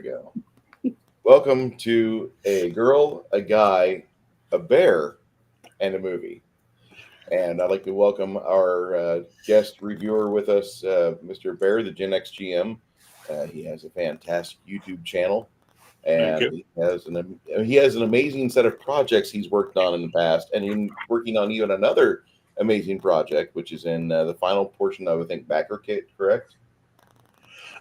we go. Welcome to A Girl, a Guy, a Bear, and a Movie. And I'd like to welcome our guest reviewer with us, Mr. Bear, the Gen X GM. He has a fantastic YouTube channel, Thank and you. he has an amazing set of projects he's worked on in the past, and he's working on even another amazing project, which is in the final portion of, I think, Backer Kit, correct?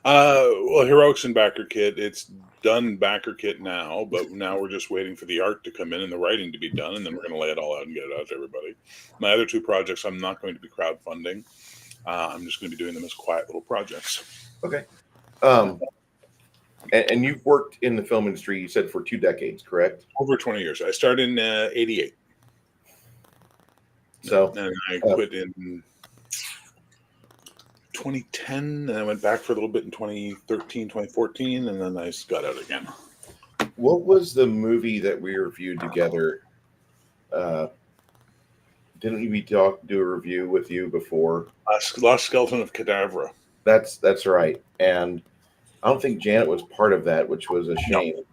Well, Heroics and Backer Kit, it's done Backer Kit now, but now we're just waiting for the art to come in and the writing to be done, and then we're going to lay it all out and get it out to everybody. My other two projects, I'm not going to be crowdfunding. I'm just going to be doing them as quiet little projects. Okay. And you've worked in the film industry, you said, for 2 decades, correct? Over 20 years. I started in 88. So, and I quit in 2010, and I went back for a little bit in 2013, 2014, and then I got out again. what was the movie that we reviewed together? Didn't we do a review with you before? Lost Skeleton of Cadavra. That's right. And I don't think Janet was part of that, which was a shame. No.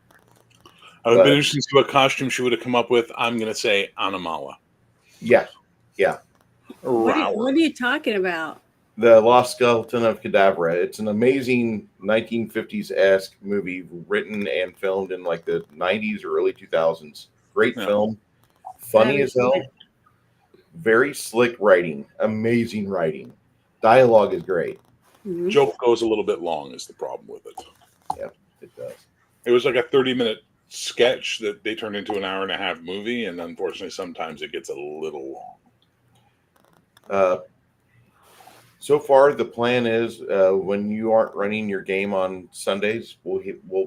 I would have been interested to see what costume she would have come up with. I'm going to say Anamala. Yeah. What are you talking about? The Lost Skeleton of Cadavra. It's an amazing 1950s-esque movie written and filmed in like the 90s or early 2000s. Great film. Funny as hell. Very slick writing. Amazing writing. Dialogue is great. Mm-hmm. Joke goes a little bit long is the problem with it. Yeah, it does. It was like a 30-minute sketch that they turned into an hour-and-a-half movie, and unfortunately sometimes it gets a little long. So far, the plan is when you aren't running your game on Sundays, we'll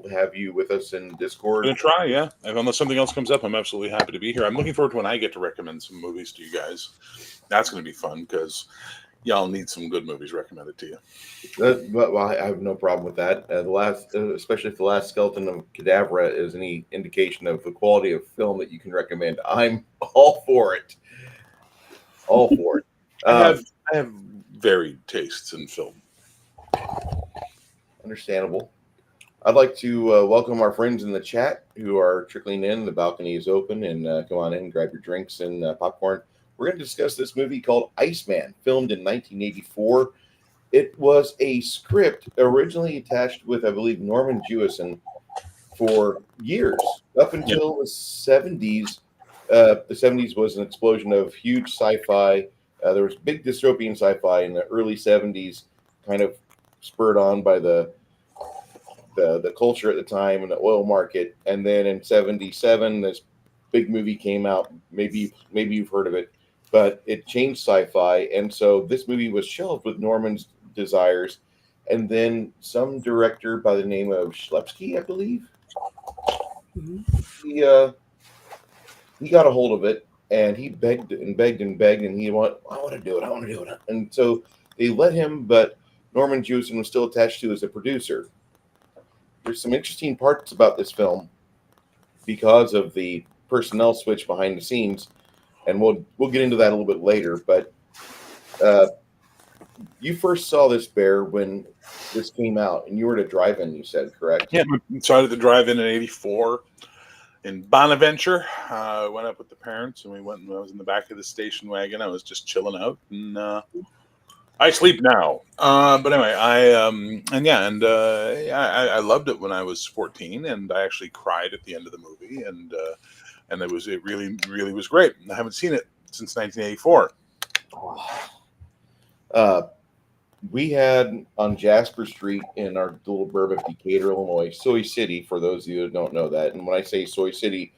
have you with us in Discord. I'm going to try, yeah. And unless something else comes up, I'm absolutely happy to be here. I'm looking forward to when I get to recommend some movies to you guys. That's going to be fun because y'all need some good movies recommended to you. Well, I have no problem with that. Especially if the Last Skeleton of Cadavra is any indication of the quality of film that you can recommend, I'm all for it. All for it. I have varied tastes in film. Understandable. I'd like to welcome our friends in the chat who are trickling in. The balcony is open, and come on in, grab your drinks and popcorn. We're going to discuss this movie called Iceman, filmed in 1984. It was a script originally attached with, I believe, Norman Jewison for years, up until the 70s. The 70s was an explosion of huge sci-fi. There was big dystopian sci-fi in the early 70s, kind of spurred on by the culture at the time and the oil market. And then in 77, this big movie came out. Maybe you've heard of it, but it changed sci-fi. And so this movie was shelved with Norman's desires. And then some director by the name of Schlepsky, I believe, he got a hold of it. And he begged and begged and begged, and I want to do it. And so they let him, but Norman Jewison was still attached to as a producer. There's some interesting parts about this film because of the personnel switch behind the scenes, and we'll get into that a little bit later. But you first saw this, Bear, when this came out, and you were at a drive-in, you said, correct? Yeah, I started the drive-in in 84. In Bonaventure, I went up with the parents, and we went. And I was in the back of the station wagon. I was just chilling out, and I sleep now. But anyway, I loved it when I was 14, and I actually cried at the end of the movie, and it really was great. I haven't seen it since 1984. We had on Jasper Street in our little burb of Decatur, Illinois, Soy City, for those of you who don't know that. And when I say Soy City,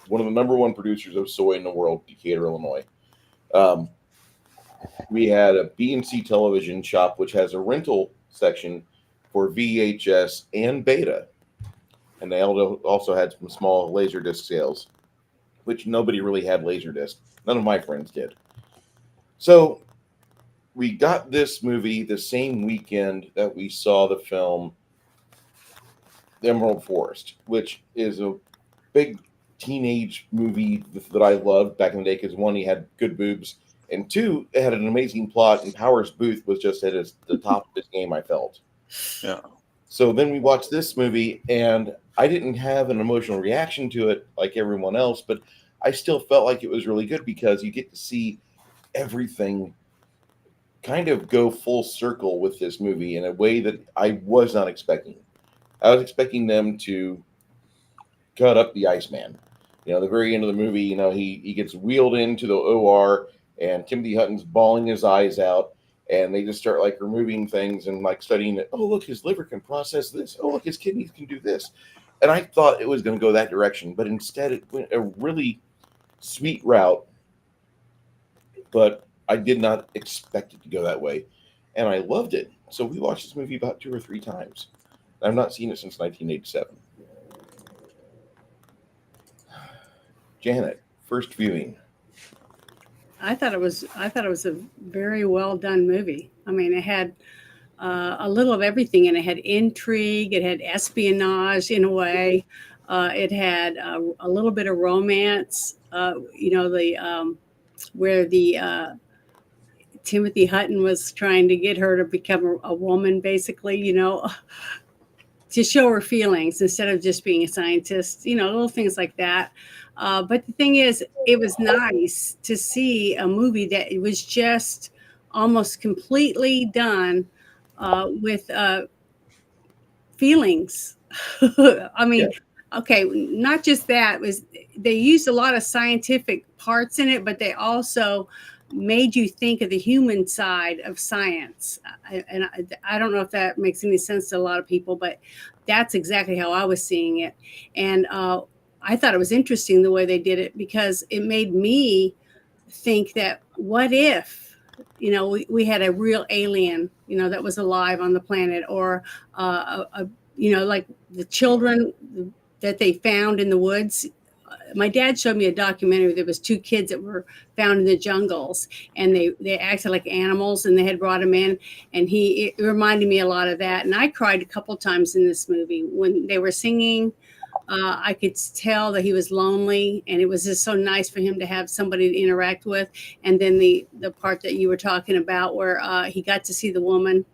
one of the number one producers of soy in the world, Decatur, Illinois. We had a B&C television shop, which has a rental section for VHS and Beta. And they also had some small Laserdisc sales, which nobody really had Laserdisc. None of my friends did. So we got this movie the same weekend that we saw the film The Emerald Forest, which is a big teenage movie that I loved back in the day because, one, he had good boobs, and two, it had an amazing plot, and Powers Booth was just at the top of his game, I felt. Yeah. So then we watched this movie, and I didn't have an emotional reaction to it like everyone else, but I still felt like it was really good because you get to see everything kind of go full circle with this movie in a way that I was not expecting. I was expecting them to cut up the Iceman. The very end of the movie, he gets wheeled into the OR, and Timothy Hutton's bawling his eyes out, and they just start like removing things and like studying it. Oh, look, his liver can process this. Oh, look, his kidneys can do this. And I thought it was going to go that direction, but instead it went a really sweet route. But I did not expect it to go that way, and I loved it. So we watched this movie about 2 or 3 times. I've not seen it since 1987. Janet, first viewing. I thought it was a very well done movie. I mean, it had a little of everything, and it had intrigue, it had espionage in a way, it had a little bit of romance. The where the Timothy Hutton was trying to get her to become a woman, basically, to show her feelings instead of just being a scientist, little things like that. But the thing is, it was nice to see a movie that it was just almost completely done with feelings. I Yeah, mean, okay, not just that, was they used a lot of scientific parts in it, but they also made you think of the human side of science. I don't know if that makes any sense to a lot of people, but that's exactly how I was seeing it. And I thought it was interesting the way they did it, because it made me think that what if we had a real alien that was alive on the planet, or like the children that they found in the woods. My dad showed me a documentary. There was 2 kids that were found in the jungles, and they acted like animals, and they had brought them in, and it reminded me a lot of that. And I cried a couple times in this movie when they were singing. I could tell that he was lonely, and it was just so nice for him to have somebody to interact with. And then the part that you were talking about, where he got to see the woman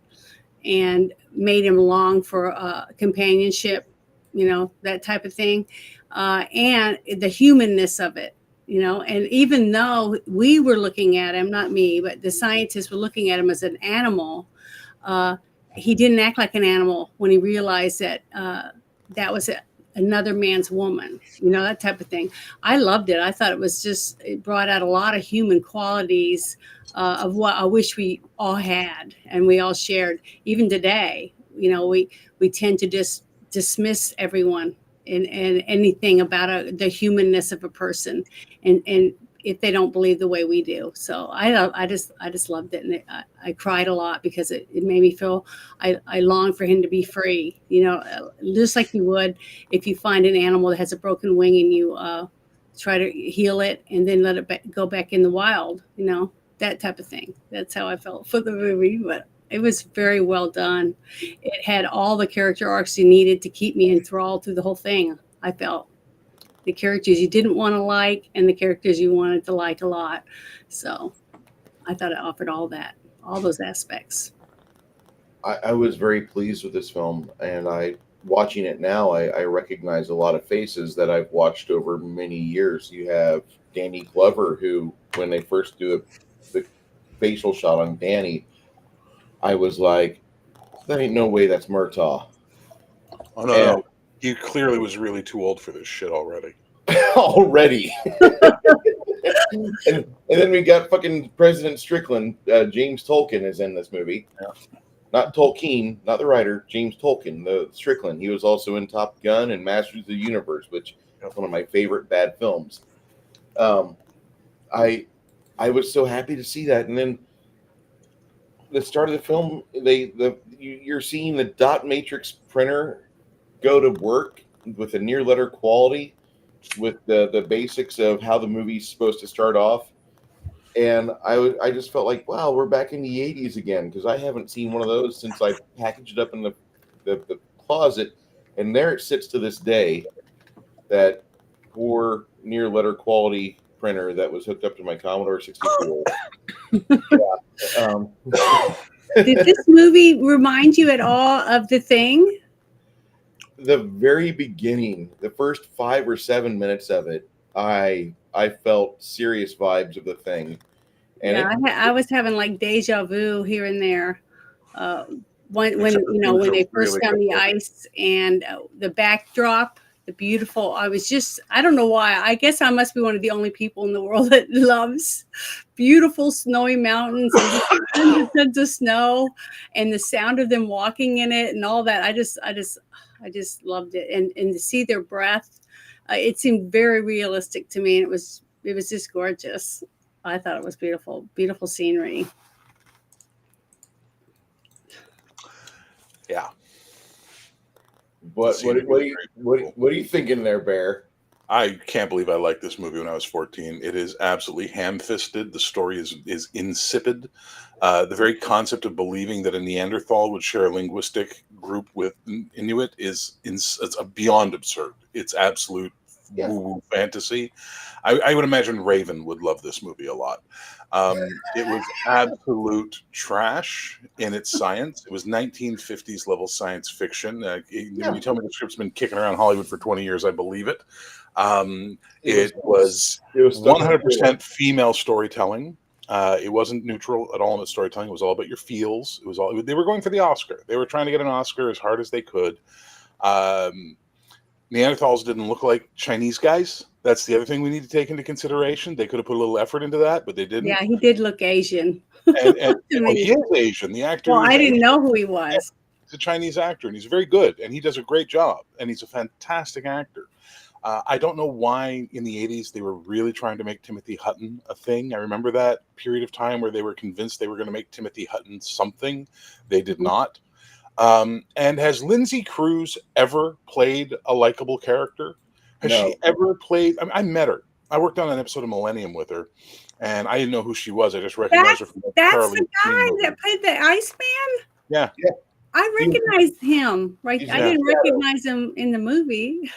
and made him long for companionship, that type of thing, and the humanness of it. And even though we were looking at him, not me, but the scientists were looking at him as an animal, uh, he didn't act like an animal when he realized that that was another man's woman, that type of thing. I loved it. I thought it brought out a lot of human qualities of what I wish we all had and we all shared. Even today, we tend to just dismiss everyone and anything about the humanness of a person, and if they don't believe the way we do. So I just loved it, and I cried a lot because it made me feel I long for him to be free. Just like you would if you find an animal that has a broken wing and you try to heal it and then let it go back in the wild. That type of thing. That's how I felt for the movie, but it was very well done. It had all the character arcs you needed to keep me enthralled through the whole thing. I felt the characters you didn't want to like and the characters you wanted to like a lot. So I thought it offered all those aspects. I was very pleased with this film, and watching it now, I recognize a lot of faces that I've watched over many years. You have Danny Glover, who, when they first do the facial shot on Danny, I was like, "That ain't no way that's Murtaugh." Oh no. He clearly was really too old for this shit already. Already. and then we got fucking President Strickland. James Tolkien is in this movie. Yeah. Not Tolkien, not the writer. James Tolkien, the Strickland. He was also in Top Gun and Masters of the Universe, which is one of my favorite bad films. I was so happy to see that, and then the start of the film, you're seeing the dot matrix printer go to work with a near letter quality, with the basics of how the movie's supposed to start off. And I just felt like, wow, we're back in the 80s again, because I haven't seen one of those since I packaged it up in the closet. And there it sits to this day, that poor near letter quality printer that was hooked up to my Commodore 64. Did this movie remind you at all of The Thing? the very beginning, the first 5 or 7 minutes of it, I felt serious vibes of the thing, and Yeah, it I was having like deja vu here and there. Uh, when Except you it know was when a they first really found good the movie. ice and the backdrop, the beautiful. I don't know why. I guess I must be one of the only people in the world that loves beautiful snowy mountains and just tons and tons of snow and the sound of them walking in it and all that. I just loved it and to see their breath. It seemed very realistic to me, and it was just gorgeous. I thought it was beautiful, beautiful scenery. Yeah, the what what scenery what was are you very what beautiful. what are you thinking there, Bear? I can't believe I liked this movie when I was 14. It is absolutely ham-fisted. The story is insipid. The very concept of believing that a Neanderthal would share a linguistic group with Inuit it's beyond absurd. It's absolute Yeah, woo-woo fantasy. I would imagine Raven would love this movie a lot. It was absolute trash in its science. It was 1950s level science fiction. When yeah. you tell me the script's been kicking around Hollywood for 20 years, I believe it. It was It was it was stuck on the floor. 100% female storytelling. It wasn't neutral at all in its storytelling. It was all about your feels. It was all they were going for the Oscar. They were trying to get an Oscar as hard as they could. Um, Neanderthals didn't look like Chinese guys. That's the other thing we need to take into consideration. They could have put a little effort into that, but they Yeah, didn't. he did look Asian And to well, he me. is Asian. The actor Well, is I Asian. didn't know who he was. He's a Chinese actor, and he's very good, and he does a great job, and he's a fantastic actor. I don't know why in the 80s they were really trying to make Timothy Hutton a thing. I remember that period of time where they were convinced they were going to make Timothy Hutton something. They did Mhm. not. And has Lindsay Cruz ever played a likable character? Has she No, ever played? I met her. I worked on an episode of Millennium with her, and I didn't know who she was. I just recognized her from the That's the Charlie Sheen guy movie. that played the Iceman. Yeah, yeah, I he, recognized him. Right, he's I in the yeah, didn't shadow. recognize him in the movie.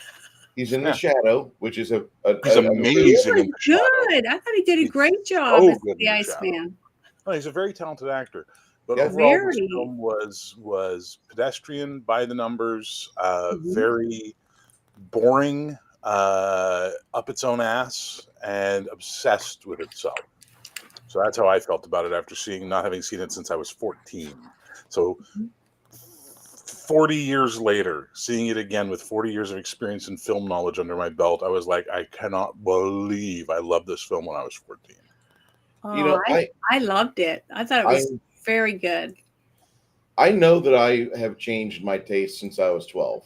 He's in the yeah. shadow, which is He's a He really amazing in was the shadow. good. I thought he did a He's great job so as good the in the shadow. Iceman. Oh, he's a very talented actor. But yeah. overall, this Very. film was pedestrian, by the numbers, Mhm. very boring, up its own ass, and obsessed with itself. So that's how I felt about it after not having seen it since I was 14. So 40 years later, seeing it again with 40 years of experience and film knowledge under my belt, I was like, I cannot believe I loved this film when I was 14. You Oh, know, I loved it. I thought it I was very good. I know that I have changed my taste since I was 12,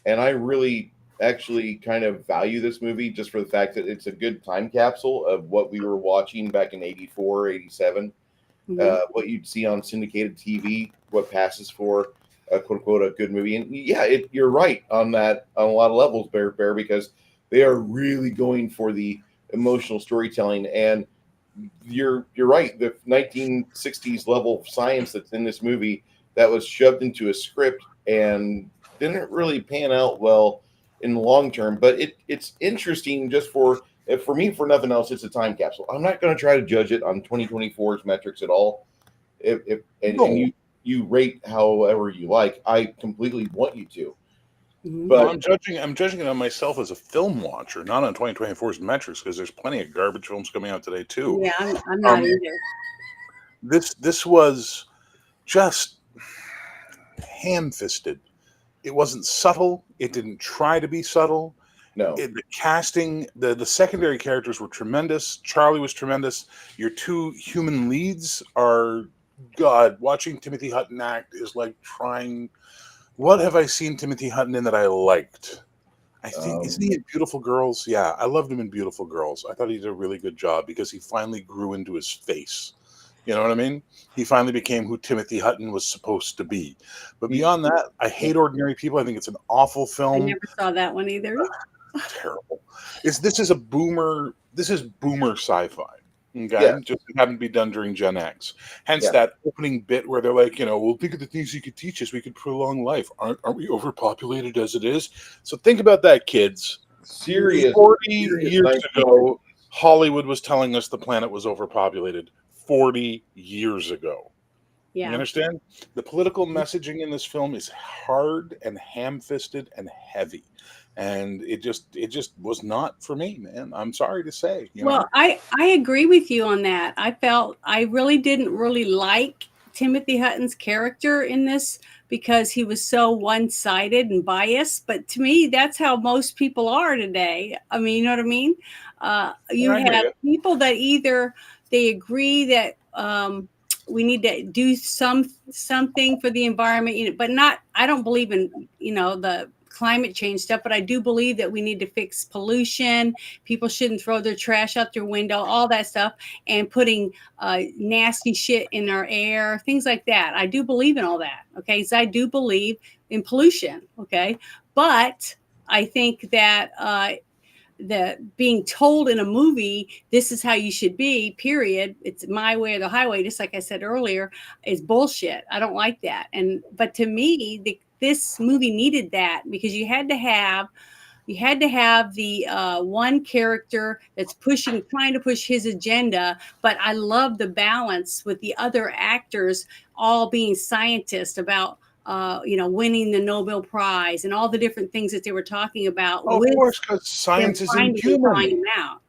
and I really actually kind of value this movie just for the fact that it's a good time capsule of what we were watching back in 84, 87. Mhm. What you'd see on syndicated TV, what passes for quote unquote a good movie. And yeah, you're right on that on a lot of levels, Bear, because they are really going for the emotional storytelling. And you're right. The 1960s level of science that's in this movie that was shoved into a script and didn't really pan out well in the long term. But it's interesting just for me, for nothing else. It's a time capsule. I'm not going to try to judge it on 2024's metrics at all. If and No, you rate however you like, I completely want you to. Mhm. well, But I'm judging it on myself as a film watcher, not on 2024's metrics, because there's plenty of garbage films coming out today too. Yeah, I'm not Um, either. this was just ham-fisted. It wasn't subtle. It didn't try to be subtle. no, The casting, the secondary characters were tremendous. Charlie was tremendous. Your two human leads are God. Watching Timothy Hutton act is like trying. What have I seen Timothy Hutton in that I liked? I think isn't um, he in Beautiful Girls? Yeah, I loved him in Beautiful Girls. I thought he did a really good job because he finally grew into his face. You know what I mean? He finally became who Timothy Hutton was supposed to be. But he, beyond that, I hate Ordinary People. I think it's an awful I film. never saw that one either. Terrible. This is a boomer. This is boomer sci-fi. yeah, Okay, just happened to be done during Gen X. Hence yeah, that opening bit where they're like, well, think of the things you could teach us. We could prolong life. Aren't we overpopulated as it is? So think about that, kids. serious, 40 serious years 1950s. ago, Hollywood was telling us the planet was overpopulated. 40 years ago. You Yeah. understand? The political messaging in this film is hard and ham-fisted and heavy, and it just was not for me, man. I'm sorry to say, you know. Well, I agree with you on that. I felt I really didn't really like Timothy Hutton's character in this because he was so one-sided and biased. But to me, that's how most people are today. I mean, you know what I mean? And You I hear have you. people that either they agree that we need to do something for the environment, you know, but not. I don't believe in the climate change stuff, but I do believe that we need to fix pollution. People shouldn't throw their trash out their window, all that stuff, and putting nasty shit in our air, things like that. I do believe in all that. Okay. So I do believe in pollution. Okay. But I think that the being told in a movie, this is how you should be, period. It's my way or the highway, just like I said earlier, is bullshit. I don't like that. But to me, this movie needed that because you had to have the one character that's trying to push his agenda. But I love the balance with the other actors all being scientists about, winning the Nobel Prize and all the different things that they were talking about Oh, of with course, because their science is findings and inhuman. calling them out.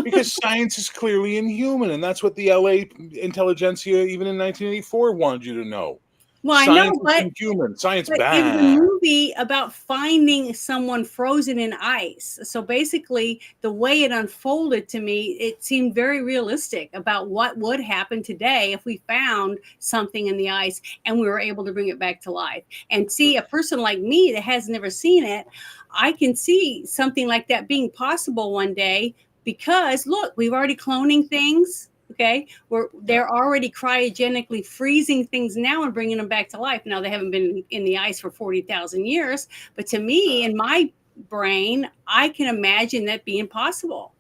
Because science is clearly inhuman, and that's what the LA intelligentsia, even in 1984, wanted you to know. Well, I know, Science is but inhuman. Science it was a bad. movie about finding someone frozen in ice. So basically, the way it unfolded to me, it seemed very realistic about what would happen today if we found something in the ice and we were able to bring it back to life. And see, a person like me that has never seen it, I can see something like that being possible one day because look, we've already cloning things. Okay, Yeah. they're already cryogenically freezing things now and bringing them back to life. Now they haven't been in the ice for 40,000 years, but to me, in my brain, I can imagine that being possible.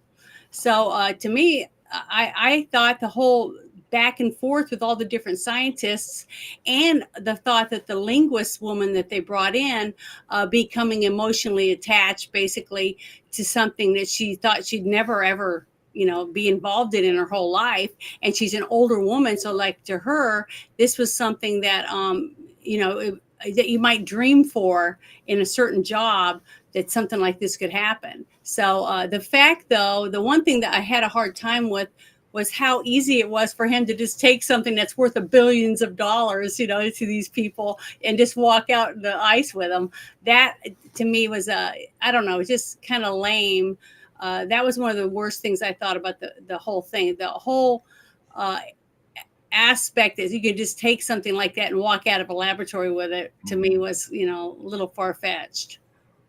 So to me, I thought the whole back and forth with all the different scientists and the thought that the linguist woman that they brought in becoming emotionally attached basically to something that she thought she'd never ever be involved in her whole life, and she's an older woman, so like to her this was something that that you might dream for in a certain job, that something like this could happen. So the fact, though, the one thing that I had a hard time with was how easy it was for him to just take something that's worth a billions of dollars, to these people and just walk out in the ice with them. That to me was I don't know, just kind of lame. That was one of the worst things I thought about the whole thing. The whole uh, aspect is you could just take something like that and walk out of a laboratory with it. To me, was a little far fetched. So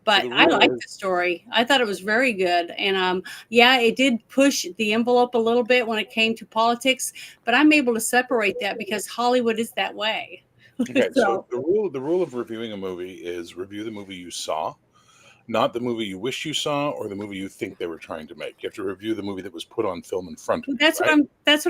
But the I rule liked is, the story. I thought it was very good, and yeah, it did push the envelope a little bit when it came to politics. But I'm able to separate that because Hollywood is that way. okay. So So the rule of reviewing a movie is review the movie you saw, not the movie you wish you saw or the movie you think they were trying to make. You have to review the movie that was put on film in front of you, that's what right?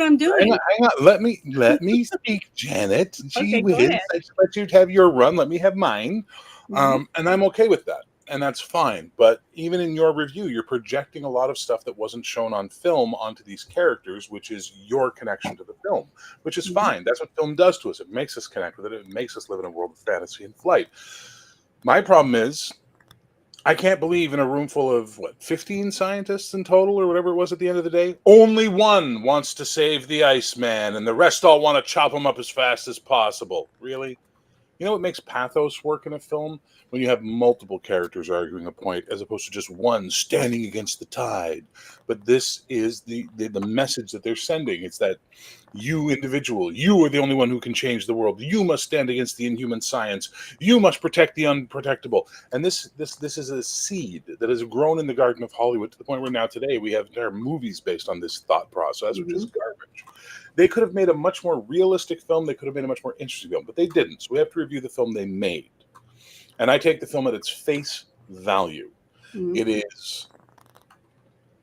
I'm Hang doing. on, hang on. Let me speak, Janet. Gee Okay, go whiz, ahead. I should let you have your run. Let me have mine. Mhm. And I'm okay with that. And that's fine. But even in your review, you're projecting a lot of stuff that wasn't shown on film onto these characters, which is your connection to the film, which is Mhm. fine. That's what film does to us. It makes us connect with it. It makes us live in a world of fantasy and flight. My problem is I can't believe in a room full of 15 scientists in total or whatever it was at the end of the day, only one wants to save the Iceman and the rest all want to chop him up as fast as possible. Really? You know what makes pathos work in a film? When you have multiple characters arguing a point as opposed to just one standing against the tide. But this is the message that they're sending. It's that you individual, you are the only one who can change the world. You must stand against the inhuman science. You must protect the unprotectable. And this is a seed that has grown in the garden of Hollywood to the point where now today we have entire movies based on this thought process, which is Mhm. garbage. They could have made a much more realistic film. They could have made a much more interesting film, but they didn't. So we have to review the film they made. And I take the film at its face value. Mhm. It is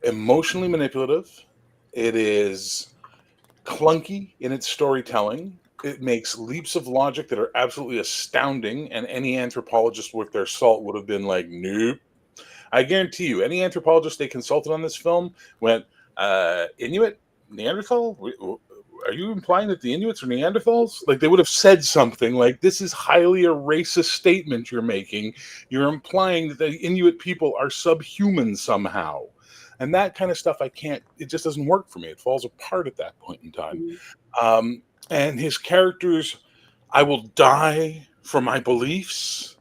emotionally manipulative. It is clunky in its storytelling. It makes leaps of logic that are absolutely astounding, and any anthropologist worth their salt would have been like, nope. I guarantee you, any anthropologist they consulted on this film went, Inuit, Neanderthal, are you implying that the Inuits are Neanderthals? Like they would have said something like, this is highly a racist statement you're making. You're implying that the Inuit people are subhuman somehow. And that kind of stuff, it just doesn't work for me. It falls apart at that point in time. Um, and his characters, I will die for my beliefs.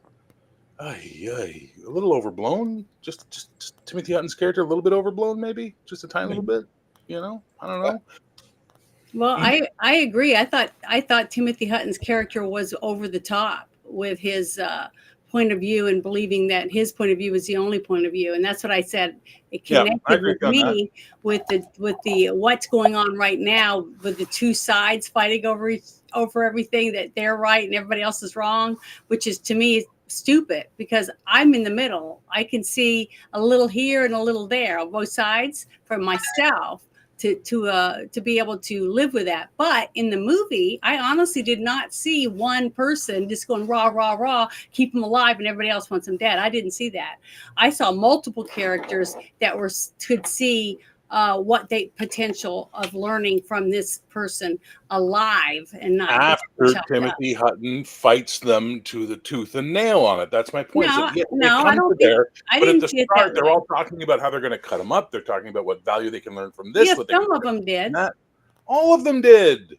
A little overblown. Just Timothy Hutton's character, a little bit overblown, maybe just a tiny little bit. I don't know. Well, I agree. I thought Timothy Hutton's character was over the top with his point of view and believing that his point of view was the only point of view, and that's what I said. It Yeah, I connected agree with on that. me with the what's going on right now with the two sides fighting over everything, that they're right and everybody else is wrong, which is to me stupid because I'm in the middle. I can see a little here and a little there on both sides for myself. To be able to live with that. But in the movie, I honestly did not see one person just going rah, rah, rah, keep him alive and everybody else wants him dead. I didn't see that. I saw multiple characters that could see what they potential of learning from this person alive and not after chopped up. Timothy Hutton fights them to the tooth and nail on it. That's my point. No, They no, come I don't to think there, I but at didn't the see it start, that they're way. all talking about how they're going to cut him up. They're talking about what value they can learn from this. Yeah, what they some can of them did. that. All of them did.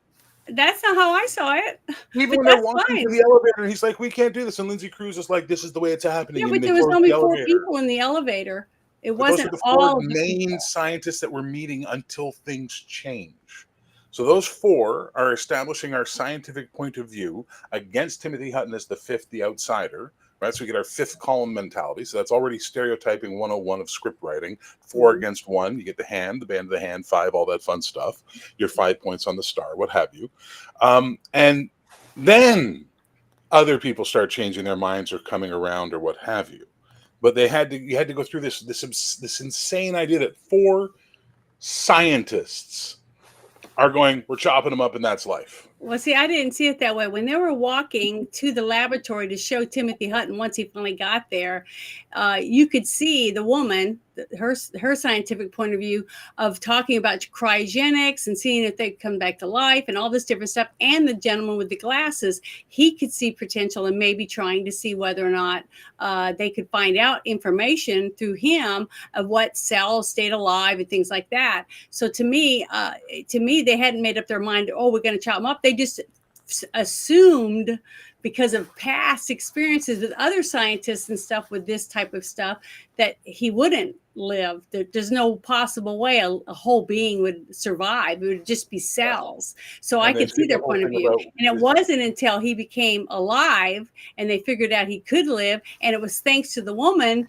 That's not how I saw it. Even But when they're that's walking fine. to the elevator, he's like, "We can't do this." And Lindsay Cruz is like, "This is the way it's happening." Yeah, And but they there was close only the 4 elevator. people in the elevator. It But those wasn't are the 4 all the main people. scientists that we're meeting until things change. So those 4 are establishing our scientific point of view against Timothy Hutton as the 5th, the outsider. Right, so we get our 5th column mentality. So that's already stereotyping 101 of script writing. 4 against 1, you get the hand, the band of the hand, 5, all that fun stuff. Your 5 points on the star, what have you. And then other people start changing their minds or coming around or what have you. But you had to go through this insane idea that 4 scientists are going, we're chopping them up and that's life. Well, see, I didn't see it that way. When they were walking to the laboratory to show Timothy Hutton, once he finally got there, you could see the woman, her scientific point of view of talking about cryogenics and seeing if they come back to life and all this different stuff. And the gentleman with the glasses, he could see potential and maybe trying to see whether or not they could find out information through him of what cells stayed alive and things like that. So to me, they hadn't made up their mind. Oh, we're going to chop them up. They just assumed, because of past experiences with other scientists and stuff with this type of stuff, that he wouldn't live. There's no possible way a whole being would survive. It would just be cells. So I could see their point of view. And it wasn't until he became alive and they figured out he could live. And it was thanks to the woman,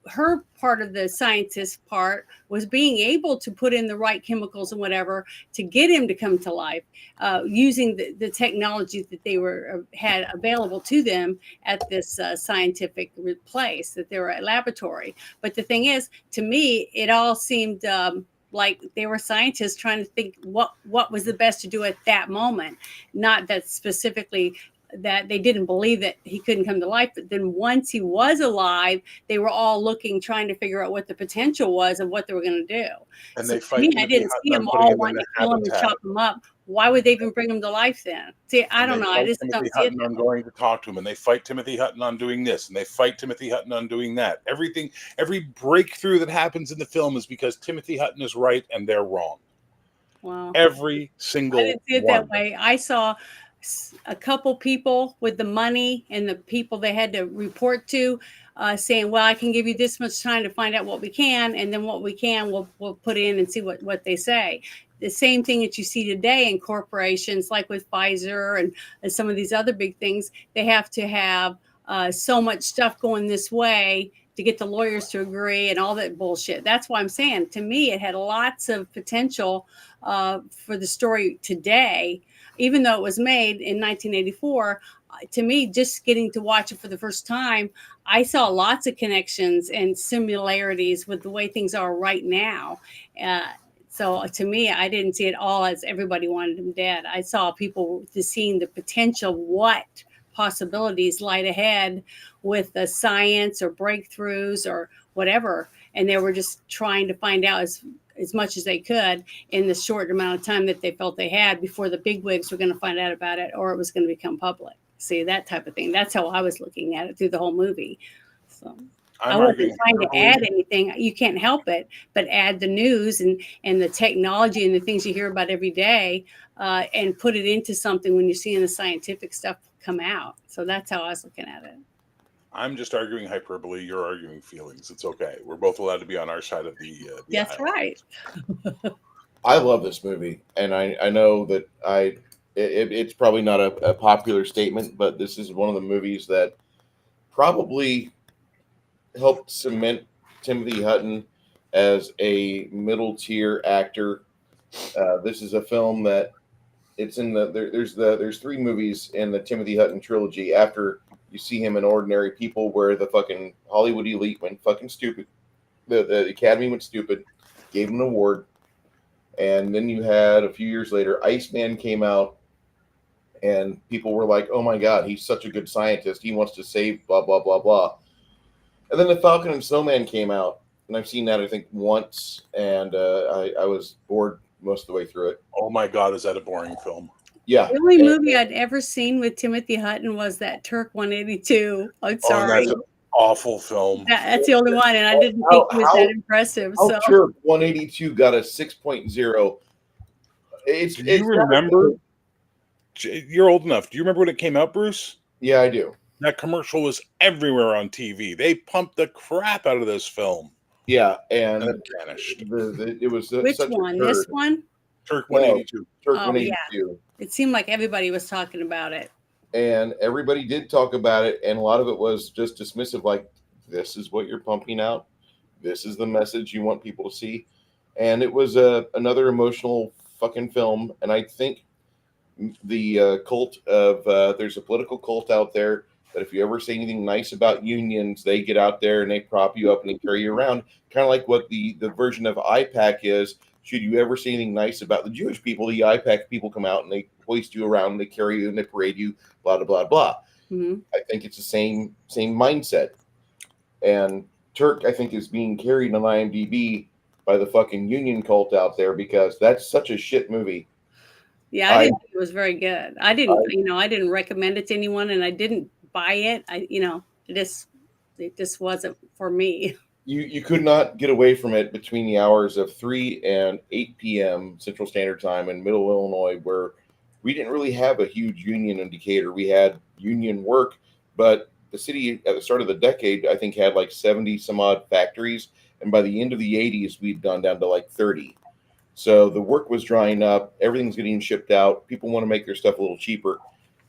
her part of the scientist part was being able to put in the right chemicals and whatever to get him to come to life, using the technology that they had available to them at this scientific place that they were at laboratory. But the thing is, to me, it all seemed like they were scientists trying to think what was the best to do at that moment, not that specifically that they didn't believe that he couldn't come to life. But then once he was alive, they were all trying to figure out what the potential was and what they were going to do. And so they fight. I didn't see them all wanting to kill him and chop him up. Why would they even bring him to life then? See, I don't know. I just don't see it. I'm going to talk to him, and they fight Timothy Hutton on doing this, and they fight Timothy Hutton on doing that. Every breakthrough that happens in the film is because Timothy Hutton is right and they're wrong. Wow. Every single one. I didn't see it that way. I saw a couple people with the money and the people they had to report to saying, well, I can give you this much time to find out what we can, and then what we can we'll put in and see what they say. The same thing that you see today in corporations like with Pfizer and some of these other big things. They have to have so much stuff going this way to get the lawyers to agree and all that bullshit. That's why I'm saying, to me, it had lots of potential for the story today, even though it was made in 1984. To me, just getting to watch it for the first time, I saw lots of connections and similarities with the way things are right now. So to me, I didn't see it all as everybody wanted him dead. I saw people just seeing the potential, what possibilities light ahead with the science or breakthroughs or whatever. And they were just trying to find out as much as they could in the short amount of time that they felt they had before the big wigs were going to find out about it or it was going to become public. See, that type of thing. That's how I was looking at it through the whole movie. So I I'm wasn't arguing trying to hyperbole. add anything. You can't help it, but add the news and the technology and the things you hear about every day, and put it into something when you're seeing the scientific stuff come out. So that's how I was looking at it. I'm just arguing hyperbole. You're arguing feelings. It's okay. We're both allowed to be on our side of the That's aisle. right. I love this movie, and I know that it's probably not a popular statement, but this is one of the movies that probably helped cement Timothy Hutton as a middle tier actor. This is a film that it's in there's three movies in the Timothy Hutton trilogy. After you see him in Ordinary People, where the fucking Hollywood elite went fucking stupid, the Academy went stupid, gave him an award, and then you had a few years later, Iceman came out, and people were like, "Oh my god, he's such a good scientist. He wants to save blah blah blah blah." And then the Falcon and Snowman came out, and I've seen that I think once, and I was bored most of the way through it. Oh my God, is that a boring film? Yeah, The only movie I'd ever seen with Timothy Hutton was that Turk 182. I'm Oh, sorry. that's an awful film. That's the only one, and I didn't think it was that impressive. So Turk 182 got a 6.0. It's Do you it's remember? You're old enough. Do you remember when it came out, Bruce? Yeah, I do. That commercial was everywhere on TV. They pumped the crap out of this film. Yeah, and And it vanished. it was which such one? a turd. This one? Turk No. 182. Turk Oh, 182. It seemed like everybody was talking about it. And everybody did talk about it, and a lot of it was just dismissive, like, this is what you're pumping out, this is the message you want people to see. And it was another emotional fucking film. And I think the cult of there's a political cult out there that if you ever say anything nice about unions, they get out there and they prop you up and they carry you around, kind of like what the version of IPAC is. Should you ever say anything nice about the Jewish people, the IPAC people come out and they hoist you around, and they carry you and they parade you, blah blah blah blah. Mm-hmm. I think it's the same mindset. And Turk, I think, is being carried on IMDb by the fucking union cult out there, because that's such a shit movie. Yeah, I didn't think it was very good. I didn't recommend it to anyone, and I didn't buy it. It just wasn't for me. You could not get away from it between the hours of 3 and 8 p.m. Central Standard Time in Middle Illinois, where we didn't really have a huge union indicator. We had union work, but the city at the start of the decade, I think, had like 70 some odd factories. And by the end of the 80s, we'd gone down to like 30. So the work was drying up. Everything's getting shipped out. People want to make their stuff a little cheaper,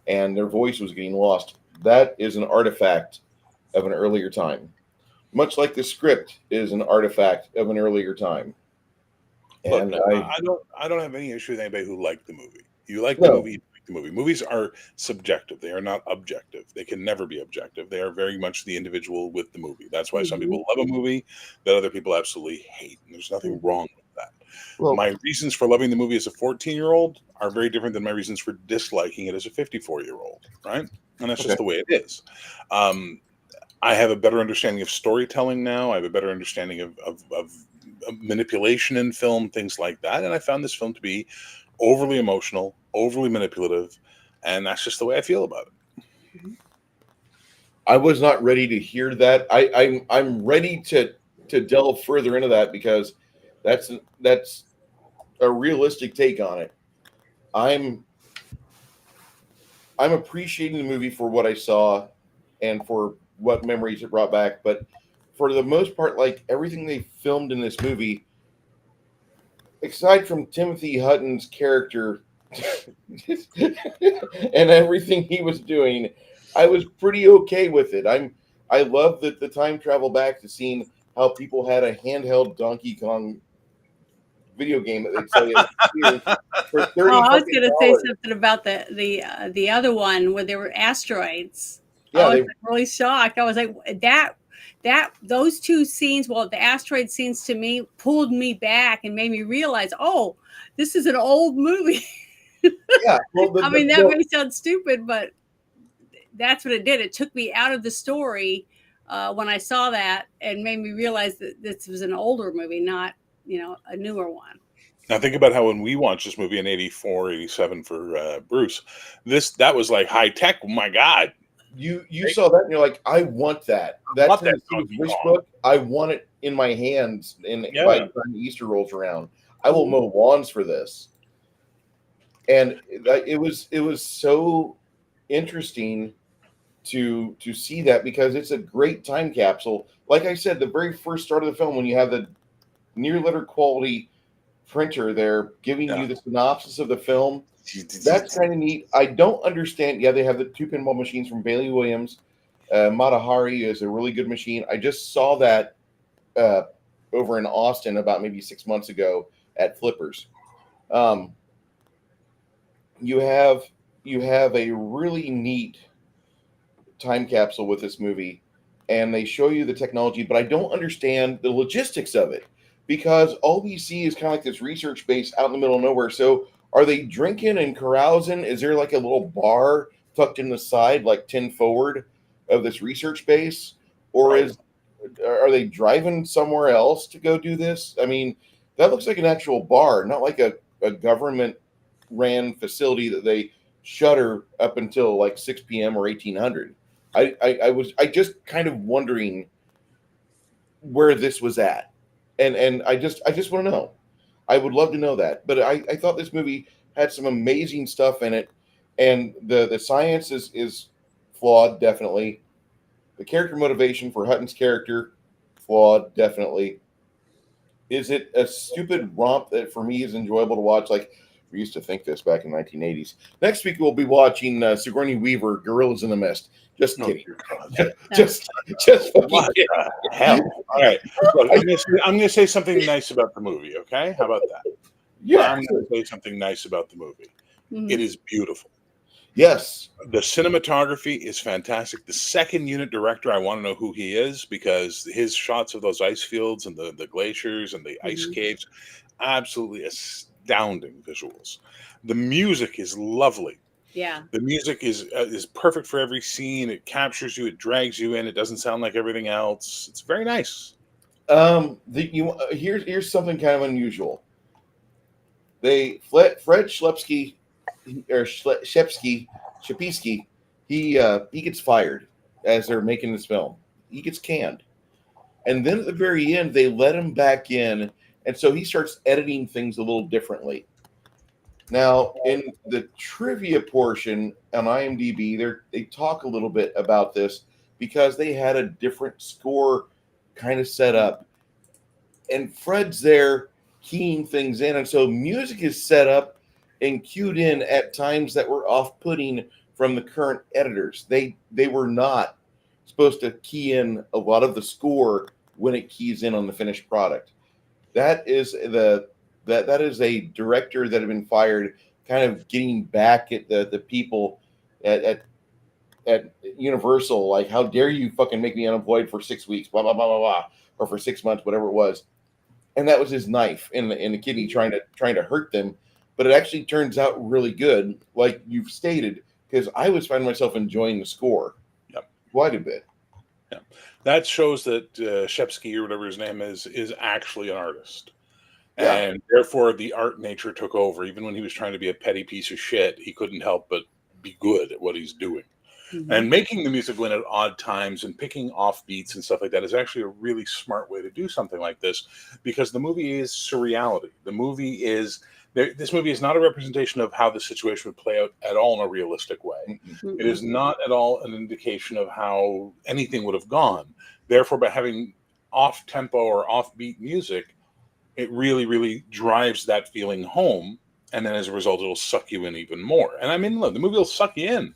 and their voice was getting lost. That is an artifact of an earlier time, much like the script is an artifact of an earlier time. And Look, I don't have any issue with anybody who liked the movie. You like No. the movie, you like the movie. Movies are subjective. They are not objective. They can never be objective. They are very much the individual with the movie. That's why some people love a movie that other people absolutely hate. And there's nothing wrong with that. well, My reasons for loving the movie as a 14-year-old are very different than my reasons for disliking it as a 54-year-old, right? And that's just the way it is. I have a better understanding of storytelling now. I have a better understanding of manipulation in film, things like that. And I found this film to be overly emotional, overly manipulative, and that's just the way I feel about it. I was not ready to hear that. I'm ready to delve further into that, because that's a realistic take on it. I'm appreciating the movie for what I saw and for what memories it brought back, but for the most part, like everything they filmed in this movie, aside from Timothy Hutton's character and everything he was doing, I was pretty okay with it. I love that the time travel back to seeing how people had a handheld Donkey Kong video game that they'd sell you for 30. Oh, I was going to say something about the other one where there were asteroids. Yeah, I was really shocked. I was like, those two scenes, well, the asteroid scenes to me pulled me back and made me realize, oh, this is an old movie. Yeah, well, I mean, that may sound stupid, but that's what it did. It took me out of the story when I saw that and made me realize that this was an older movie, not a newer one. Now think about how when we watched this movie in 84, 87 for Bruce, that was like high tech. Oh my God. You saw that and you're like, I want that. That's want in that the City's Donkey wish Kong. book. I want it in my hands. And Yeah. by the time Easter rolls around, I will mow lawns for this. And it was so interesting to see that, because it's a great time capsule. Like I said, the very first start of the film, when you have the near letter quality printer there giving you the synopsis of the film, that's kind of neat. I don't understand. Yeah, they have the 2 pinball machines from Bailey Williams. Matahari is a really good machine. I just saw that over in Austin about maybe 6 months ago at Flippers. You have a really neat time capsule with this movie, and they show you the technology, but I don't understand the logistics of it, because all we see is kind of like this research base out in the middle of nowhere. So are they drinking and carousing? Is there like a little bar tucked in the side, like 10 forward of this research base? Or are they driving somewhere else to go do this? I mean, that looks like an actual bar, not like a government ran facility that they shutter up until like 6 p.m. or 1800. I was just kind of wondering where this was at. And I just want to know. I would love to know that. But I thought this movie had some amazing stuff in it, and the science is flawed, definitely. The character motivation for Hutton's character, flawed, definitely. Is it a stupid romp that for me is enjoyable to watch? Like, we used to think this back in the 1980s. Next week we'll be watching Sigourney Weaver, Gorillas in the Mist. Just kidding. Just what the hell? All right. Look, I'm gonna say something nice about the movie. Okay, how about that? Yeah, I'm gonna say something nice about the movie. Mhm. It is beautiful. Yes. The cinematography is fantastic. The second unit director, I want to know who he is, because his shots of those ice fields and the glaciers and the ice caves, absolutely astounding visuals. The music is lovely. Yeah. The music is perfect for every scene. It captures you. It drags you in. It doesn't sound like everything else. It's very nice. Here's something kind of unusual. Fred Schlepsky or Shepsky, he gets fired as they're making this film. He gets canned, and then at the very end they let him back in, and so he starts editing things a little differently. Now, in the trivia portion on IMDb, they talk a little bit about this, because they had a different score kind of set up, and Fred's there keying things in, and so music is set up and cued in at times that were off-putting from the current editors. They were not supposed to key in a lot of the score when it keys in on the finished product. That is that is a director that had been fired, kind of getting back at the people at Universal, like, how dare you fucking make me unemployed for 6 weeks, blah blah blah blah blah, or for 6 months, whatever it was. And that was his knife in the kidney, trying to hurt them. But it actually turns out really good, like you've stated, because I was finding myself enjoying the score. Yep. Quite a bit. Yeah. That shows that Shepsky, or whatever his name is actually an artist. Yeah. And therefore the art nature took over. Even when he was trying to be a petty piece of shit, he couldn't help but be good at what he's doing. Mm-hmm. And making the music go in at odd times and picking off beats and stuff like that is actually a really smart way to do something like this, because the movie is surreality. This movie is not a representation of how the situation would play out at all in a realistic way. Mm-hmm. It is not at all an indication of how anything would have gone. Therefore, by having off-tempo or off-beat music, it really, really drives that feeling home. And then as a result, it'll suck you in even more. And I mean, look, the movie will suck you in.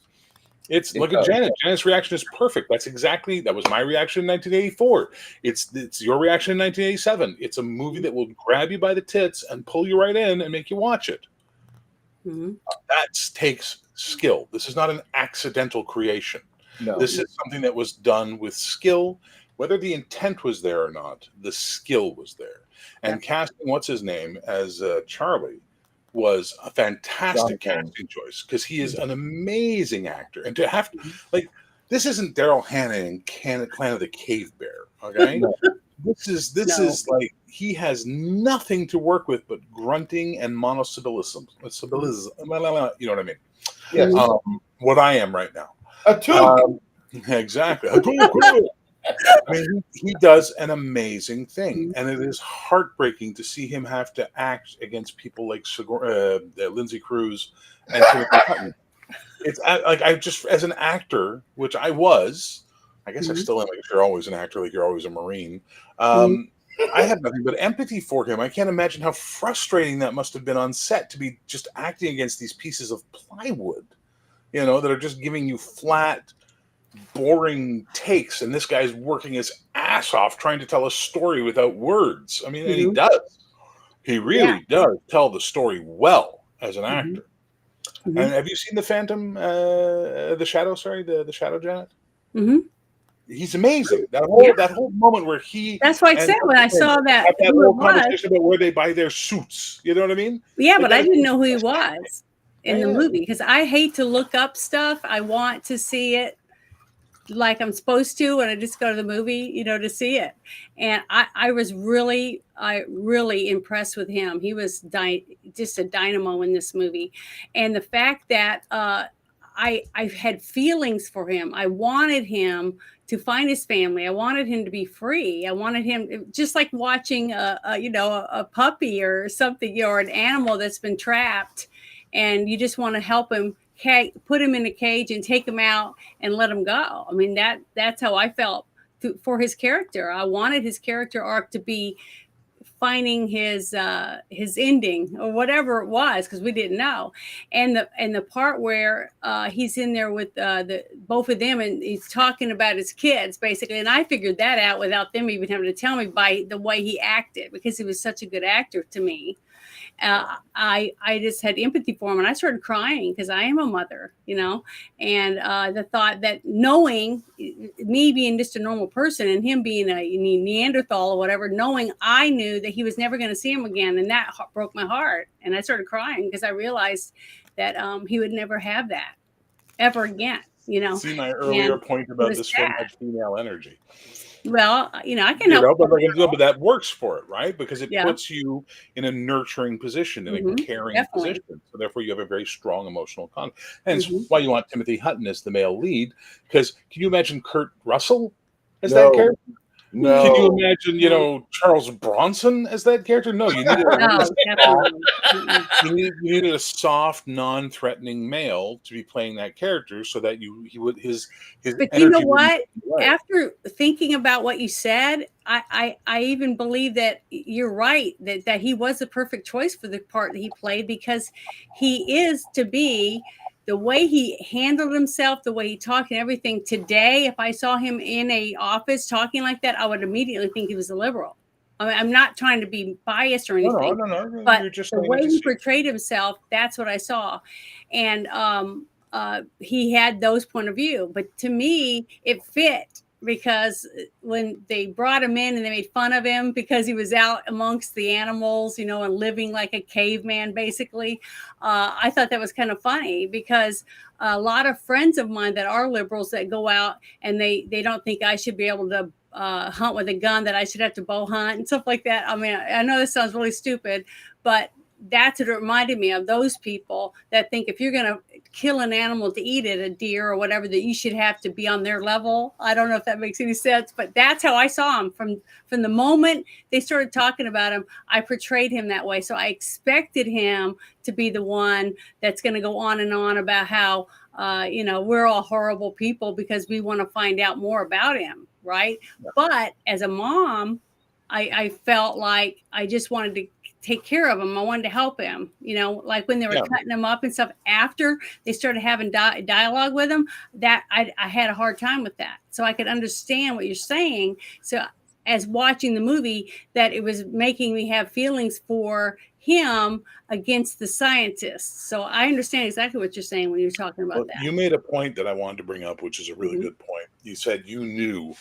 Look at Janet. Janet's reaction is perfect. That was my reaction in 1984. It's your reaction in 1987. It's a movie that will grab you by the tits and pull you right in and make you watch it. Mm-hmm. That takes skill. This is not an accidental creation. No. This is something that was done with skill. Whether the intent was there or not, the skill was there. And casting what's his name as Charlie was a fantastic casting choice, because he is an amazing actor. And to have to, like, this isn't Daryl Hannah in Clan of the Cave Bear, okay? This is like he has nothing to work with but grunting and monosyllables. You know what I mean? Yes. What I am right now. A two. Exactly. I mean, he does an amazing thing, and it is heartbreaking to see him have to act against people like Lindsay Cruz and Timothy Hutton. It's like, I just, as an actor, which I was, I guess I still am. Like, if you're always an actor, like you're always a Marine. I have nothing but empathy for him. I can't imagine how frustrating that must have been on set to be just acting against these pieces of plywood, that are just giving you flat, boring takes, and this guy's working his ass off trying to tell a story without words. I mean, and he does. He really does tell the story well as an actor. And have you seen the Phantom, the Shadow? Sorry, the Shadow, Janet. He's amazing. That whole moment where he. That's what I said when I saw that. That whole conversation about where they buy their suits. You know what I mean? Yeah, but I didn't know who he was in the movie, because I hate to look up stuff. I want to see it like I'm supposed to, and I just go to the movie, to see it. And I was really impressed with him. He was just a dynamo in this movie. And the fact that I had feelings for him. I wanted him to find his family. I wanted him to be free. I wanted him, just like watching a puppy or something, or an animal that's been trapped, and you just want to help him, put him in a cage and take him out and let him go. I mean, that's how I felt for his character. I wanted his character arc to be finding his ending, or whatever it was, because we didn't know. And the part where he's in there with the both of them, and he's talking about his kids basically, and I figured that out without them even having to tell me, by the way he acted, because he was such a good actor to me. I just had empathy for him, and I started crying because I am a mother, and the thought that, knowing me being just a normal person and him being a Neanderthal or whatever, knowing I knew that he was never going to see him again, and that broke my heart. And I started crying because I realized that he would never have that ever again. See my earlier point about this film had female energy. Well, I can help. But that works for it, right? Because it puts you in a nurturing position, in a caring position. So therefore, you have a very strong emotional connection. Hence why you want Timothy Hutton as the male lead. Because can you imagine Kurt Russell as that character? No. Can you imagine, Charles Bronson as that character? No, you needed a soft, non-threatening male to be playing that character, so that his. But you know what? After thinking about what you said, I even believe that you're right, that he was the perfect choice for the part that he played, because he is to be. The way he handled himself, the way he talked and everything today, if I saw him in a office talking like that, I would immediately think he was a liberal. I mean, I'm not trying to be biased or anything. No. But You're just the way he portrayed himself, that's what I saw. And he had those point of view. But to me, it fit, because when they brought him in and they made fun of him because he was out amongst the animals, and living like a caveman, basically, I thought that was kind of funny, because a lot of friends of mine that are liberals that go out and they don't think I should be able to hunt with a gun, that I should have to bow hunt and stuff like that. I mean, I know this sounds really stupid, but that's what it reminded me of, those people that think if you're going to kill an animal to eat it, a deer or whatever, that you should have to be on their level. I don't know if that makes any sense, but that's how I saw him from the moment they started talking about him. I portrayed him that way. So I expected him to be the one that's going to go on and on about how, we're all horrible people because we want to find out more about him. Right. Yeah. But as a mom, I felt like I just wanted to take care of him. I wanted to help him, like when they were cutting him up and stuff, after they started having dialogue with him, that I had a hard time with that. So I could understand what you're saying. So as watching the movie, that it was making me have feelings for him against the scientists. So I understand exactly what you're saying when you're talking about that. You made a point that I wanted to bring up, which is a really good point. You said you knew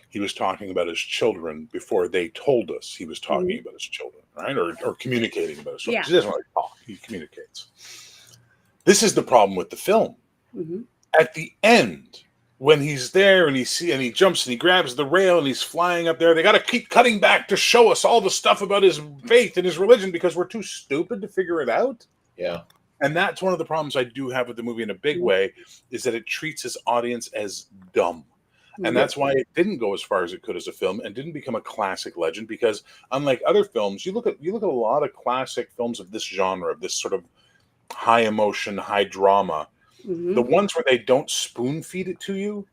he was talking about his children before they told us he was talking about his children, right? Or communicating about his children. He doesn't really talk, he communicates. This is the problem with the film. At the end, when he's there and he jumps and he grabs the rail and he's flying up there, they got to keep cutting back to show us all the stuff about his faith and his religion because we're too stupid to figure it out. Yeah. And that's one of the problems I do have with the movie in a big way, is that it treats its audience as dumb. And that's why it didn't go as far as it could as a film and didn't become a classic legend, because unlike other films, you look at a lot of classic films of this genre, of this sort of high emotion, high drama, the ones where they don't spoon feed it to you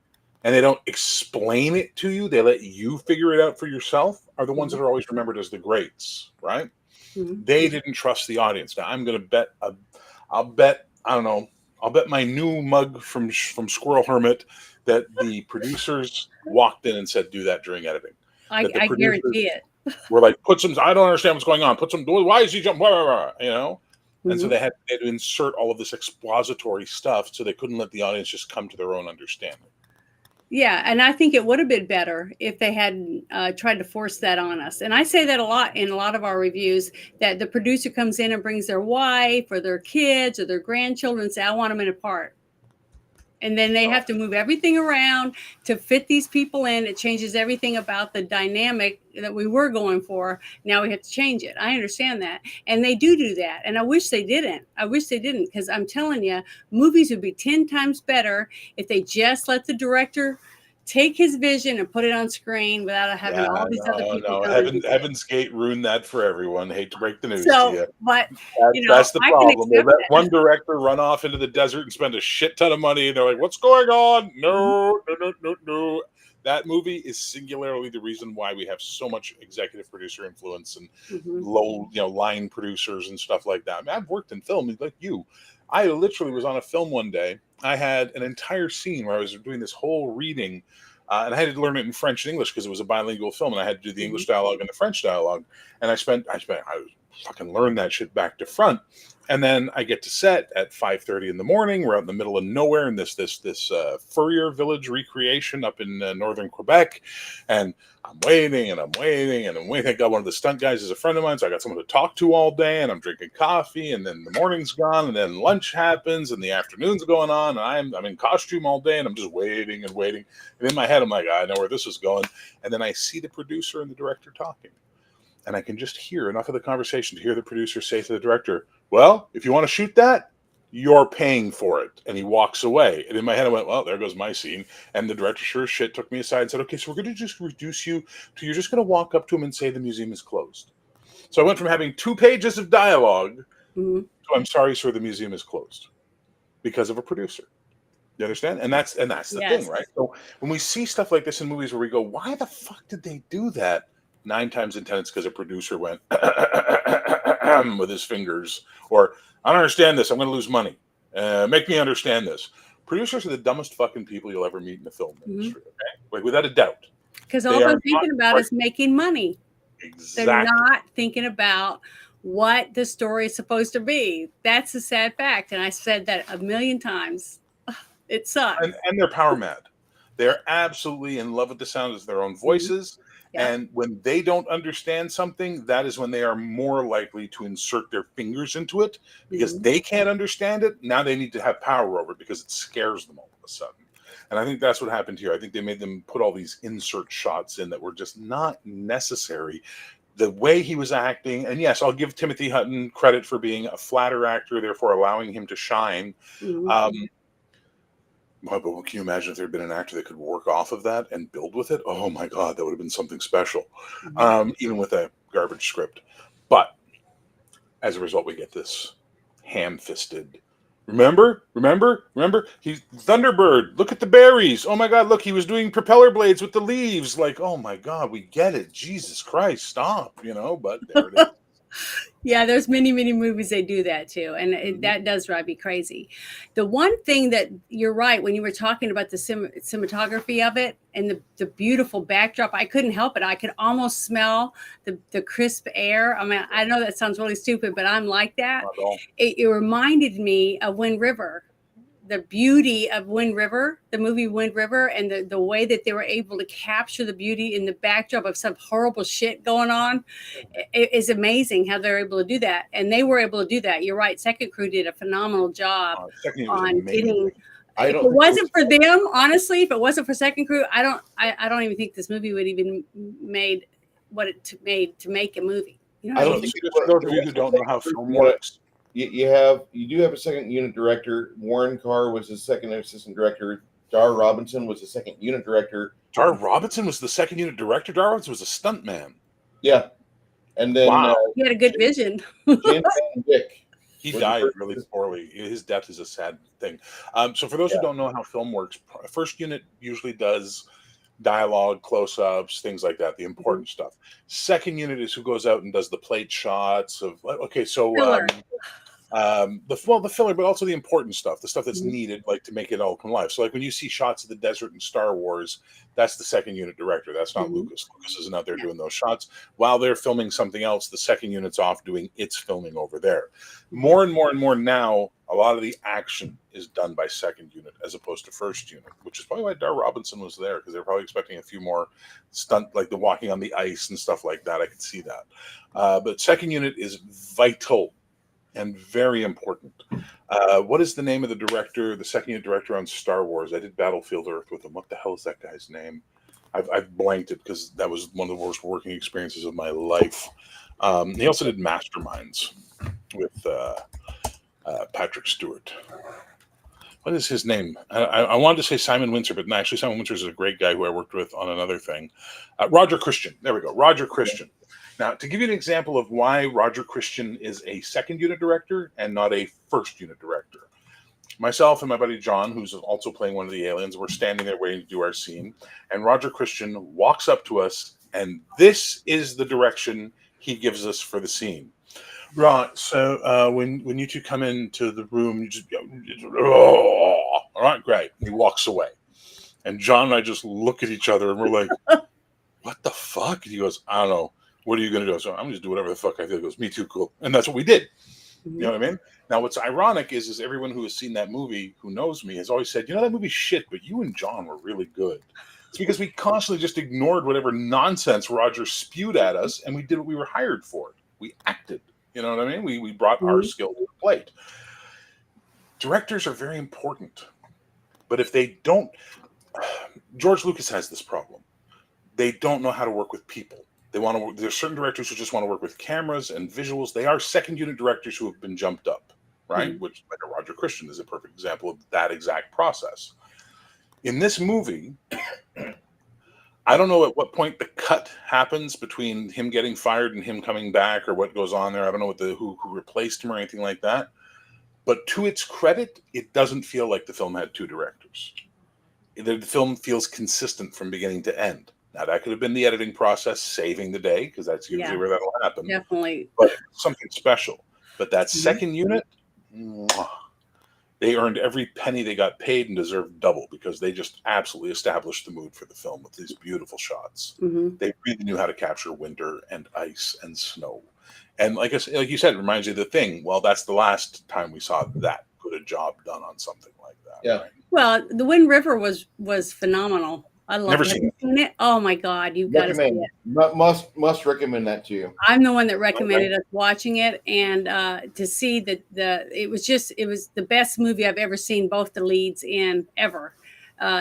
and they don't explain it to you, they let you figure it out for yourself, are the ones that are always remembered as the greats, right? They didn't trust the audience. Now I'm going to bet, I'll bet my new mug from Squirrel Hermit that the producers walked in and said, do that during editing. I guarantee it. We're like, I don't understand what's going on. Why is he jumping? You know? And so they had to insert all of this expository stuff so they couldn't let the audience just come to their own understanding. Yeah, and I think it would have been better if they hadn't tried to force that on us. And I say that a lot in a lot of our reviews, that the producer comes in and brings their wife or their kids or their grandchildren and say, I want them in a part. And then they have to move everything around to fit these people in. It changes everything about the dynamic that we were going for. Now we have to change it. I understand that. And they do that. And I wish they didn't. Because I'm telling you, movies would be 10 times better if they just let the director take his vision and put it on screen without having all these other people. No, Heaven's Gate ruined that for everyone. I hate to break the news to you. But that's the problem. They let one director run off into the desert and spend a shit ton of money, and they're like, "What's going on?" No. That movie is singularly the reason why we have so much executive producer influence and low, line producers and stuff like that. I mean, I've worked in film like you. I literally was on a film one day. I had an entire scene where I was doing this whole reading, and I had to learn it in French and English because it was a bilingual film, and I had to do the English dialogue and the French dialogue. And I fucking learned that shit back to front. And then I get to set at 5:30 in the morning. We're out in the middle of nowhere in this furrier village recreation up in northern Quebec, and I'm waiting and I'm waiting and I'm waiting. I got one of the stunt guys as a friend of mine, so I got someone to talk to all day, and I'm drinking coffee, and then the morning's gone, and then lunch happens, and the afternoon's going on, and I'm in costume all day, and I'm just waiting and waiting. And in my head, I'm like, I know where this is going. And then I see the producer and the director talking, and I can just hear enough of the conversation to hear the producer say to the director, well, if you want to shoot that, you're paying for it. And he walks away. And in my head, I went, well, there goes my scene. And the director sure as shit took me aside and said, okay, so we're going to just reduce you to, you're just going to walk up to him and say the museum is closed. So I went from having 2 pages of dialogue to, I'm sorry, sir, the museum is closed because of a producer. You understand? And that's the thing, right? So when we see stuff like this in movies where we go, why the fuck did they do that? 9 times in 10, it's because a producer went with his fingers, or I don't understand this. I'm going to lose money. Make me understand this. Producers are the dumbest fucking people you'll ever meet in the film industry. Okay? Like, without a doubt. Because all they're thinking about is making money. Exactly. They're not thinking about what the story is supposed to be. That's a sad fact. And I said that a million times. It sucks. And they're power mad. They're absolutely in love with the sound of their own voices. Yeah. And when they don't understand something, that is when they are more likely to insert their fingers into it because they can't understand it. Now they need to have power over it because it scares them all of a sudden. And I think that's what happened here. I think they made them put all these insert shots in that were just not necessary. The way he was acting, and yes, I'll give Timothy Hutton credit for being a flatter actor, therefore allowing him to shine. But can you imagine if there had been an actor that could work off of that and build with it? Oh my God, that would have been something special, even with a garbage script. But as a result, we get this ham-fisted. Remember? He's Thunderbird. Look at the berries. Oh my God, look, he was doing propeller blades with the leaves. Like, oh my God, we get it. Jesus Christ, stop, but there it is. Yeah, there's many movies they do that too, and that does drive me crazy. The one thing that you're right, when you were talking about the cinematography of it and the beautiful backdrop, I couldn't help it. I could almost smell the crisp air. I mean, I know that sounds really stupid, but I'm like that. It reminded me of Wind River. The beauty of Wind River, the movie Wind River, and the way that they were able to capture the beauty in the backdrop of some horrible shit going on is amazing how they're able to do that. And they were able to do that. You're right. Second Crew did a phenomenal job on getting I If don't it think wasn't for them, honestly, if it wasn't for Second Crew, I don't even think this movie would even made what it made to make a movie. You know I what I don't mean? think Just for those of you who don't know how film works, you do have a second unit director. Warren Carr was the second assistant director. Dar Robinson was the second unit director. Dar Robinson was the second unit director. Dar Robinson was a stunt man. Yeah, and then Wow. He had a good vision. Jim Van Dyck. He was the died first- really poorly. His death is a sad thing. So for those who don't know how film works, first unit usually does dialogue, close-ups, things like that, the important stuff. Second unit is who goes out and does the plate shots of, okay, so Filler. the filler, but also the important stuff, the stuff that's needed, like to make it all come alive. So like when you see shots of the desert in Star Wars, that's the second unit director. That's not Lucas. Lucas isn't out there doing those shots. While they're filming something else, the second unit's off doing its filming over there. More and more and more now, a lot of the action is done by second unit as opposed to first unit, which is probably why Dar Robinson was there, because they're probably expecting a few more stunt, like the walking on the ice and stuff like that. I could see that. But second unit is vital and very important. What is the name of the director, the second unit director on Star Wars? I did Battlefield Earth with him. What the hell is that guy's name? I've blanked it because that was one of the worst working experiences of my life. He also did Masterminds with Patrick Stewart. What is his name? I wanted to say Simon Windsor, but no, actually Simon Windsor is a great guy who I worked with on another thing. Roger Christian. There we go. Roger Christian. Now, to give you an example of why Roger Christian is a second unit director and not a first unit director, myself and my buddy John, who's also playing one of the aliens, we're standing there waiting to do our scene, and Roger Christian walks up to us, and this is the direction he gives us for the scene. Right, so when you two come into the room, you just all right, great. And he walks away, and John and I just look at each other, and we're like, "What the fuck?" And he goes, "I don't know. What are you going to do?" So I'm going to do whatever the fuck I feel. He goes, "Me too, cool." And that's what we did. You know what I mean? Now, what's ironic is everyone who has seen that movie, who knows me, has always said, "You know, that movie's shit, but you and John were really good." It's because we constantly just ignored whatever nonsense Roger spewed at us, and we did what we were hired for. We acted. You know what I mean? We brought our skill to the plate. Directors are very important. But if they don't, George Lucas has this problem. They don't know how to work with people. They want to. There's certain directors who just want to work with cameras and visuals. They are second unit directors who have been jumped up, right? Which, like Roger Christian, is a perfect example of that exact process. In this movie, I don't know at what point the cut happens between him getting fired and him coming back, or what goes on there. I don't know what who replaced him or anything like that. But to its credit, it doesn't feel like the film had two directors. The film feels consistent from beginning to end. Now, that could have been the editing process saving the day, because that's usually where that'll happen. Definitely. But something special. But that second unit, they earned every penny they got paid and deserved double, because they just absolutely established the mood for the film with these beautiful shots. They really knew how to capture winter and ice and snow. And like you said, it reminds you of The Thing. Well, that's the last time we saw that good a job done on something like that. Yeah. Right? Well, The Wind River was phenomenal. I love it. Have you seen it? Oh my God, you've got to see it. Must recommend that to you. I'm the one that recommended us watching it, and to see that it was the best movie I've ever seen both the leads in ever.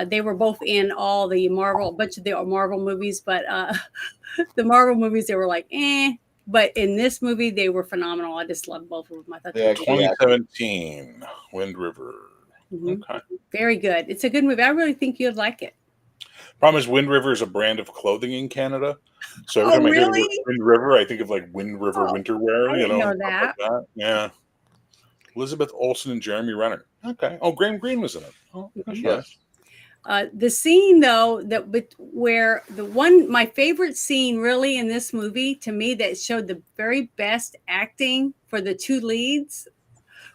They were both in all the bunch of the Marvel movies, but the Marvel movies, they were like, eh. But in this movie, they were phenomenal. I just loved both of them. I thought 2017, Wind River. Okay. Very good. It's a good movie. I really think you'd like it. Problem is, Wind River is a brand of clothing in Canada. So every time I hear the word Wind River, I think of like Wind River winter wear. I didn't know that. Like that. Yeah. Elizabeth Olsen and Jeremy Renner. Okay. Oh, Graham Greene was in it. Oh, that's nice. The scene though where my favorite scene really in this movie to me that showed the very best acting for the two leads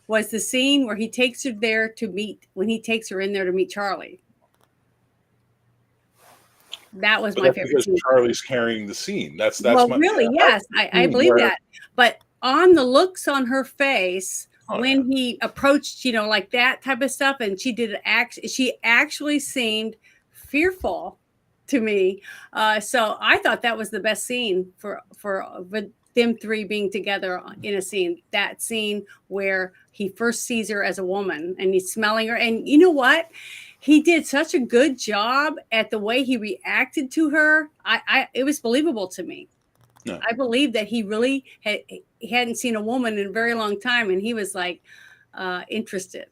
was the scene where he takes her there when he takes her in there to meet Charlie. That was my favorite scene. Charlie's carrying the scene. That's really, yes, I believe that. But on the looks on her face when he approached, like that type of stuff, and she actually seemed fearful to me. So I thought that was the best scene for them three being together in a scene. That scene where he first sees her as a woman and he's smelling her. And you know what? He did such a good job at the way he reacted to her. It was believable to me. No. I believe that he really he hadn't seen a woman in a very long time, and he was like interested.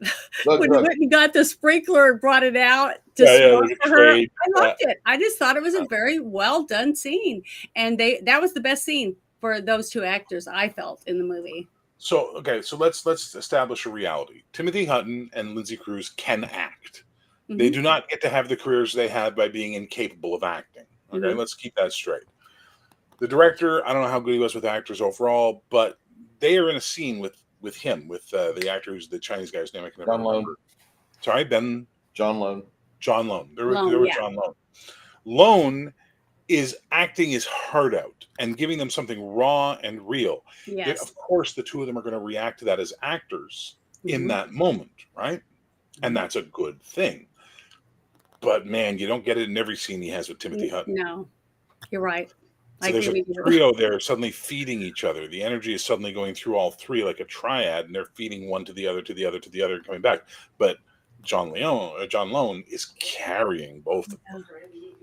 When he went and got the sprinkler and brought it out to smell for her, I loved it. I just thought it was a very well done scene, and that was the best scene for those two actors, I felt, in the movie. So let's establish a reality. Timothy Hutton and Lindsay Cruz can act. Mm-hmm. They do not get to have the careers they had by being incapable of acting. Okay, mm-hmm. Let's keep that straight. The director, I don't know how good he was with actors overall, but they are in a scene with him, with the actor who's the Chinese guy's name. I can never remember. Sorry, John Lone. John Lone. There was John Lone. Lone is acting his heart out and giving them something raw and real. Yes. Of course, the two of them are going to react to that as actors mm-hmm. in that moment, right? And that's a good thing. But man, you don't get it in every scene he has with Timothy Hutton. No, you're right. So there's a trio there suddenly feeding each other. The energy is suddenly going through all three like a triad, and they're feeding one to the other, to the other, to the other, and coming back. But John Lone is carrying both of them.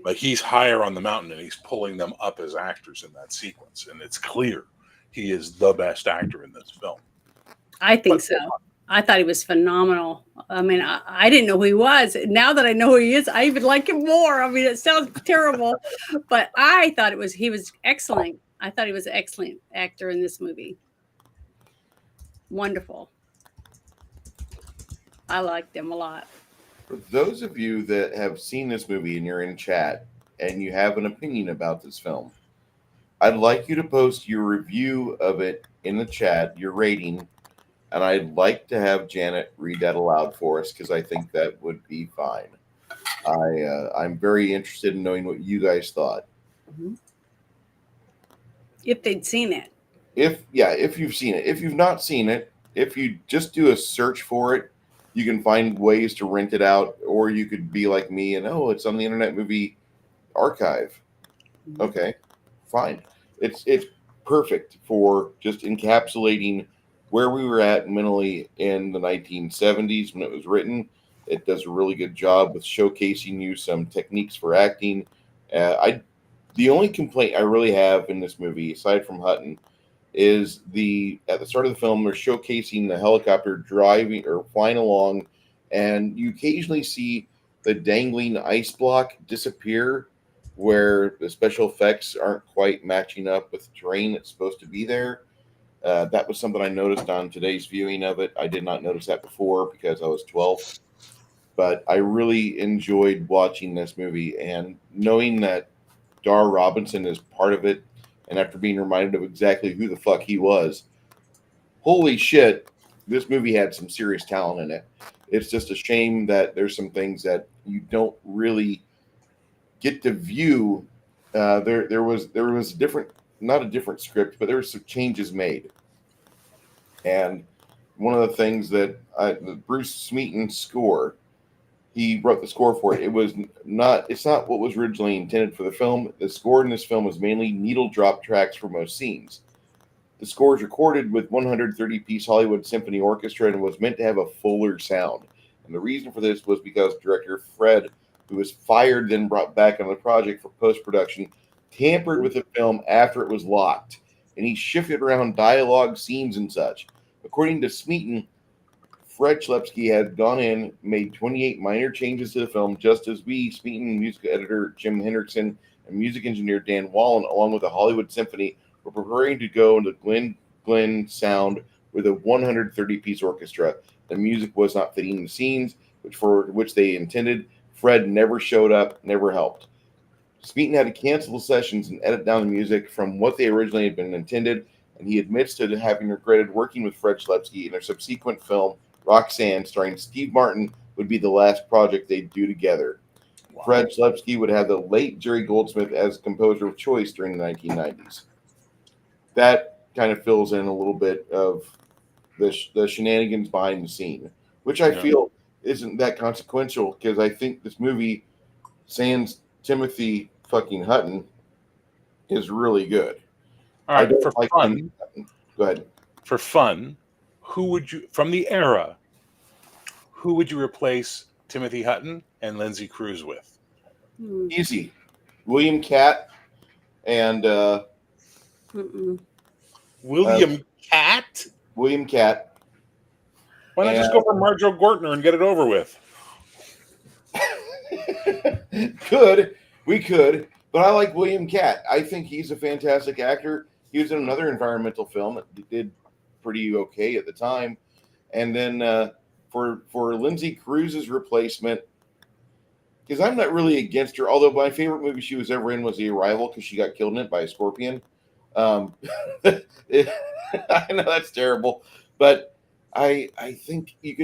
Like he's higher on the mountain, and he's pulling them up as actors in that sequence. And it's clear he is the best actor in this film. I think so. I thought he was phenomenal. I mean, I didn't know who he was. Now that I know who he is, I even like him more. I mean, it sounds terrible, but I thought he was excellent. I thought he was an excellent actor in this movie. Wonderful. I liked him a lot. For those of you that have seen this movie and you're in chat and you have an opinion about this film, I'd like you to post your review of it in the chat, your rating. And I'd like to have Janet read that aloud for us because I think that would be fine. I'm very interested in knowing what you guys thought. Mm-hmm. If they'd seen it. If you've seen it. If you've not seen it, if you just do a search for it, you can find ways to rent it out, or you could be like me and it's on the Internet Movie Archive. Mm-hmm. Okay, fine. It's perfect for just encapsulating where we were at mentally in the 1970s when it was written. It does a really good job with showcasing you some techniques for acting. The only complaint I really have in this movie, aside from Hutton, is at the start of the film, they're showcasing the helicopter driving or flying along, and you occasionally see the dangling ice block disappear where the special effects aren't quite matching up with the terrain that's supposed to be there. That was something I noticed on today's viewing of it. I did not notice that before because I was 12. But I really enjoyed watching this movie and knowing that Dar Robinson is part of it. And after being reminded of exactly who the fuck he was, holy shit, this movie had some serious talent in it. It's just a shame that there's some things that you don't really get to view. There was a different, not a different script, but there were some changes made. And one of the things that the Bruce Smeaton's score, he wrote the score for it. It's not what was originally intended for the film. The score in this film was mainly needle drop tracks for most scenes. The score was recorded with 130-piece Hollywood Symphony Orchestra and was meant to have a fuller sound. And the reason for this was because director Fred, who was fired then brought back on the project for post-production, tampered with the film after it was locked, and he shifted around dialogue, scenes, and such. According to Smeaton, Fred Schlepsky had gone in, made 28 minor changes to the film, just as Smeaton, music editor Jim Hendrickson, and music engineer Dan Wallen, along with the Hollywood Symphony, were preparing to go into Glen sound with a 130-piece orchestra. The music was not fitting the scenes, for which they intended. Fred never showed up, never helped. Smeaton had to cancel the sessions and edit down the music from what they originally had been intended, and he admits to having regretted working with Fred Schlepsky in their subsequent film, Roxanne, starring Steve Martin, would be the last project they'd do together. Wow. Fred Schlepsky would have the late Jerry Goldsmith as composer of choice during the 1990s. That kind of fills in a little bit of the shenanigans behind the scene, which I feel isn't that consequential because I think this movie, sans Timothy fucking Hutton, is really good. All I right, don't for like fun, Lindsay Hutton. Go ahead. for fun, who would you from the era? Who would you replace Timothy Hutton and Lindsay Cruz with? Hmm. Easy. William Catt and Mm-mm. William Catt? William Catt. Why not And just go for Marjo Gortner and get it over with? we could, but I like William Catt. I think he's a fantastic actor. He was in another environmental film that did pretty okay at the time. And then for Lindsay Cruz's replacement, because I'm not really against her, although my favorite movie she was ever in was The Arrival because she got killed in it by a scorpion. I know that's terrible, but I think you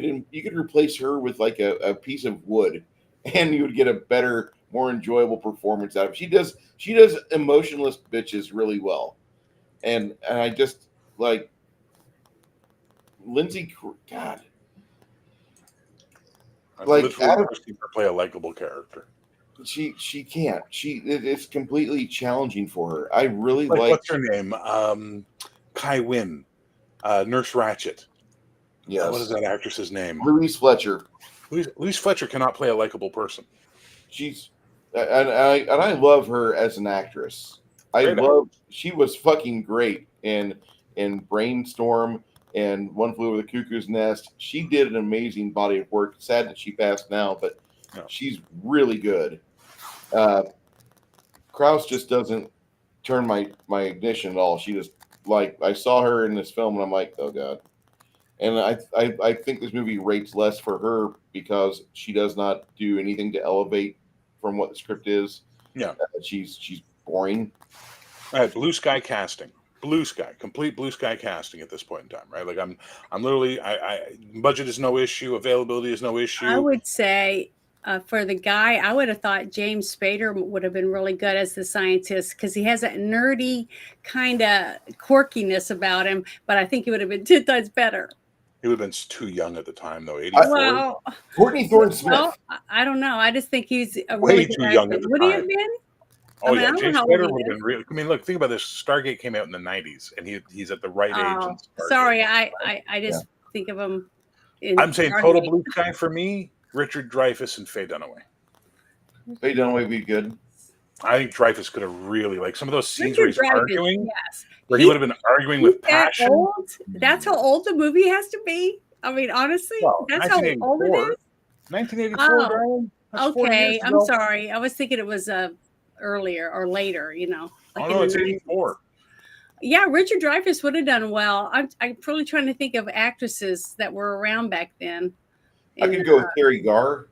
could replace her with like a piece of wood, and you would get a better, more enjoyable performance out of it. She does emotionless bitches really well, and I just like Lindsay. God, I've like literally never seen her play a likable character. she can't. It's completely challenging for her. I really Like, like. what's her name? Kai Wynn, Nurse Ratchet. What is Yes, that actress's name? Louise Fletcher. Louise Fletcher cannot play a likable person. She's and I love her as an actress. Great actor. She was fucking great in Brainstorm and One Flew Over the Cuckoo's Nest. She did an amazing body of work. Sad that she passed now, but Yeah. she's really good. Krause just doesn't turn my ignition at all. She just like I saw her in this film and I'm like, oh god. And I think this movie rates less for her because she does not do anything to elevate from what the script is. Yeah. She's boring. All right, blue sky casting. Blue sky, complete blue sky casting at this point in time, right? Like I'm literally, I budget is no issue, availability is no issue. I would say for the guy, I would have thought James Spader would have been really good as the scientist because he has that nerdy kind of quirkiness about him. But I think he would have been 10 times better. He would have been too young at the time, though. 84. Well, Courtney Thorne Smith. well, I don't know. I just think he's a Way really too good young actor. at the Would he time. have been? Oh I yeah, don't know James how old Spader he would have is. been real. I mean, look, think about this. Stargate came out in the '90s, and he's at the right age. Oh, in Stargate. sorry. I just think of him. I'm saying total blue sky for me: Richard Dreyfuss and Faye Dunaway. Faye Dunaway would be good. I think Dreyfuss could have really like some of those scenes Richard where he's Dreyfuss, arguing, yes. where he would have been arguing with passion. Old? That's how old the movie has to be. I mean, honestly, Well, that's how old it is. 1984, darling. That's 40 Okay, years I'm ago. sorry. I was thinking it was earlier or later. You know, Oh in no, the it's 90s. 84. Yeah, Richard Dreyfuss would have done well. I'm really trying to think of actresses that were around back then. I could go with Terry Garr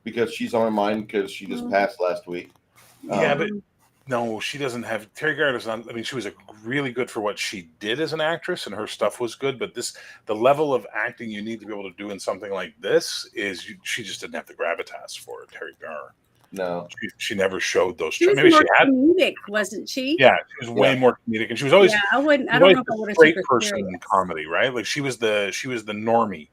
because she's on my mind because she just passed last week. Yeah, but no, she doesn't have Terry Garr does not. I mean, she was really good for what she did as an actress, and her stuff was good. But the level of acting you need to be able to do in something like this she just didn't have the gravitas for it. Terry Garr. No, she never showed those. She was Maybe more she had. comedic, wasn't she? Yeah, she was way more comedic, and she was always. Yeah, I wouldn't. I don't know if I would the have straight took her person serious. in comedy, right? Like she was the normie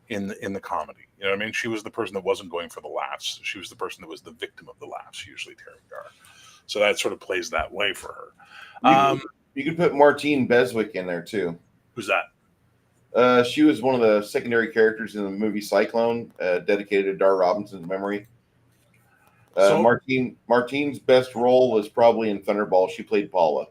in the comedy. You know what I mean? She was the person that wasn't going for the laughs. She was the person that was the victim of the laughs. Usually, Terry Garr. So that sort of plays that way for her. You could put Martine Beswick in there too. Who's that? She was one of the secondary characters in the movie Cyclone, dedicated to Dar Robinson's memory. Martine's best role was probably in Thunderball. She played Paula.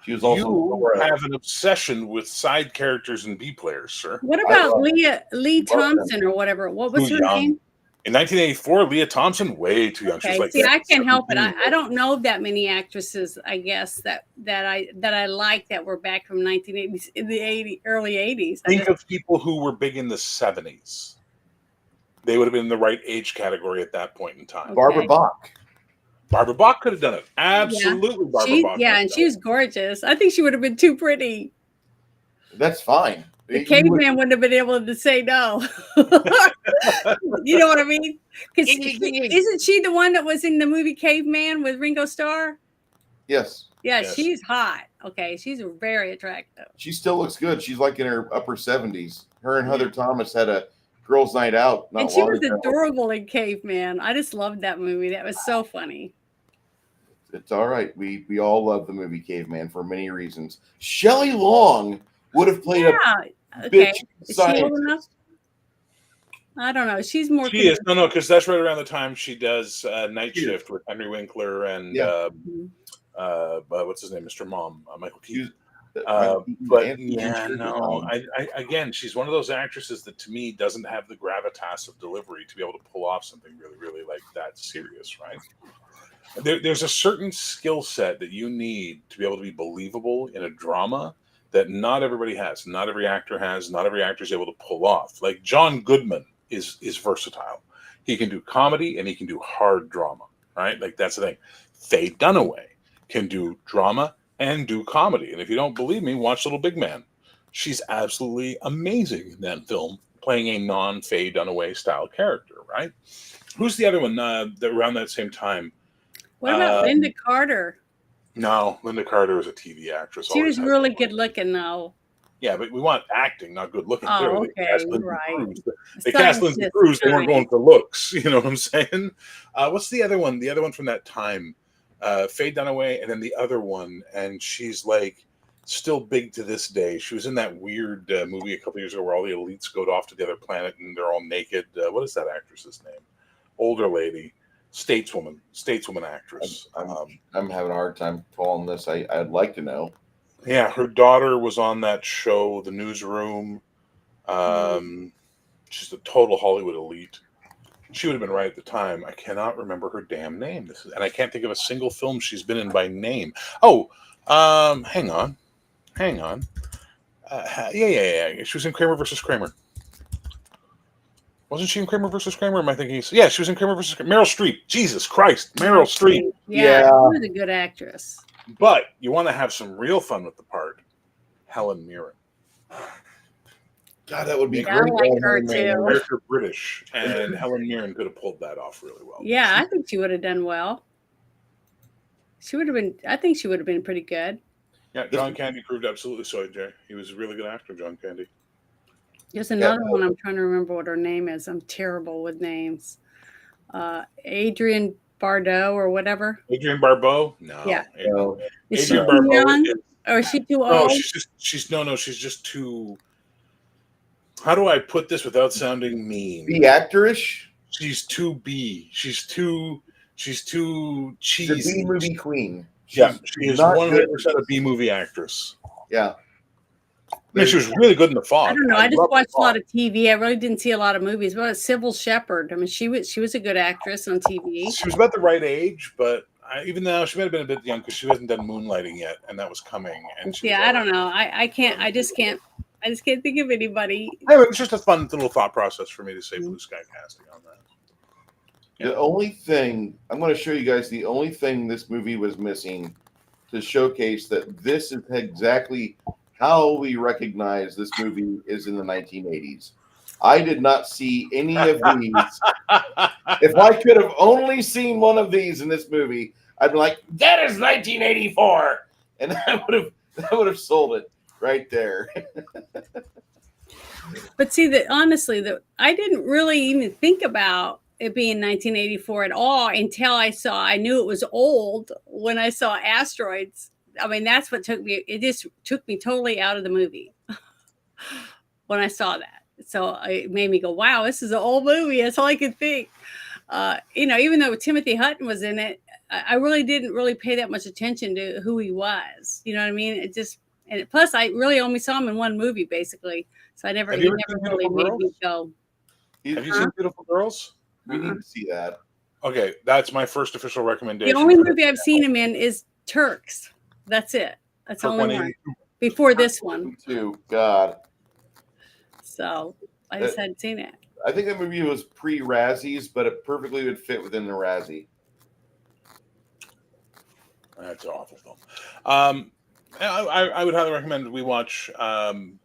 She was also. You have an obsession with side characters and B players, sir. What about Lee Thompson or whatever? What was her name? In 1984, Leah Thompson, way too young. Okay. She's like See, I can't help it. I don't know that many actresses, I guess, that I like that were back from 1980s in the early 80s. Think of people who were big in the 70s. They would have been in the right age category at that point in time. Okay. Barbara Bach. Barbara Bach could have done it. Absolutely, Barbara Bach. Yeah, and she was gorgeous. I think she would have been too pretty. That's fine. The caveman wouldn't have been able to say no. You know what I mean? Because isn't she the one that was in the movie Caveman with Ringo Starr? Yes. Yeah, she's hot. Okay, she's very attractive. She still looks good. She's like in her upper 70s. Her and Heather Thomas had a girls' night out. And she was adorable in Caveman. I just loved that movie. That was so funny. It's all right. We all love the movie Caveman for many reasons. Shelley Long would have played Yeah. a Okay. bitch Is she old enough? scientist. I don't know. She's more. She is no, because that's right around the time she does Night She is. Shift with Henry Winkler and Yeah. what's his name, Mr. Mom, Michael Keaton. Michael But Anthony yeah, Richard, no, I again, she's one of those actresses that to me doesn't have the gravitas of delivery to be able to pull off something really, really like that serious, right? There's a certain skill set that you need to be able to be believable in a drama that not everybody has, not every actor has, not every actor is able to pull off. Like John Goodman is versatile. He can do comedy and he can do hard drama, right? Like that's the thing. Faye Dunaway can do drama and do comedy. And if you don't believe me, watch Little Big Man. She's absolutely amazing in that film, playing a non-Faye Dunaway style character, right? Who's the other one around that same time? What about Linda Carter? No, Linda Carter is a TV actress. She was really good looking, though. Yeah, but we want acting, not good looking. Oh, Clearly, okay, right. They Scientist, cast Lindsay Cruz. They weren't going for looks. You know what I'm saying? What's the other one? The other one from that time, Faye Dunaway, and then the other one, and she's like still big to this day. She was in that weird movie a couple years ago where all the elites go off to the other planet and they're all naked. What is that actress's name? Older lady. Stateswoman actress. I'm having a hard time following this. I'd like to know. Yeah, her daughter was on that show, The Newsroom. She's a total Hollywood elite. She would have been right at the time. I cannot remember her damn name. And I can't think of a single film she's been in by name. Oh, hang on. Yeah. She was in Kramer versus Kramer. Wasn't she in Kramer versus Kramer? Am I thinking? Yeah, she was in Kramer versus Kramer. Meryl Streep. Jesus Christ, Meryl Streep. Yeah, she was a good actress. But you want to have some real fun with the part. Helen Mirren. God, that would be great. I like her too. America British, and Helen Mirren could have pulled that off really well. Yeah, I think she would have done well. She would have been. I think she would have been pretty good. Yeah, John Candy proved absolutely so, Jay. He was a really good actor, John Candy. There's another one. I'm trying to remember what her name is. I'm terrible with names. Adrienne Barbeau or whatever. Adrienne Barbeau? No. Yeah. Is Adrienne Barbeau young? Or is she too old? No, she's just too. How do I put this without sounding mean? The actress? She's too B. She's too cheesy. The B movie queen. She is 100% a B movie actress. Yeah. I mean, she was really good in The Fog. I don't know. I just watched a lot of TV. I really didn't see a lot of movies. But Sybil Shepherd. I mean, she was a good actress on TV. She was about the right age, but even now she might have been a bit young because she hasn't done Moonlighting yet, and that was coming. And I don't know. I can't. I just can't think of anybody. Anyway, it's just a fun little thought process for me to say blue sky casting on that. Yeah. The only thing I'm going to show you guys, the only thing this movie was missing to showcase that this is exactly how we recognize this movie is in the 1980s. I did not see any of these. If I could have only seen one of these in this movie, I'd be like, "That is 1984," and I would have sold it right there. But see, honestly, I didn't really even think about it being 1984 at all until I knew it was old when I saw Asteroids. I mean, that's what it just took me totally out of the movie when I saw that. So it made me go, wow, this is an old movie. That's all I could think. Even though Timothy Hutton was in it, I really didn't pay that much attention to who he was. You know what I mean? Plus I really only saw him in one movie basically. So he never really made me go. Have you seen Beautiful Girls? We need to see that. Okay, that's my first official recommendation. The only movie I've seen him in is Turks. That's it. That's the only one. Before this one. Too. God. So I just hadn't seen it. I think that movie was pre-Razzies, but it perfectly would fit within the Razzie. That's an awful film. I would highly recommend we watch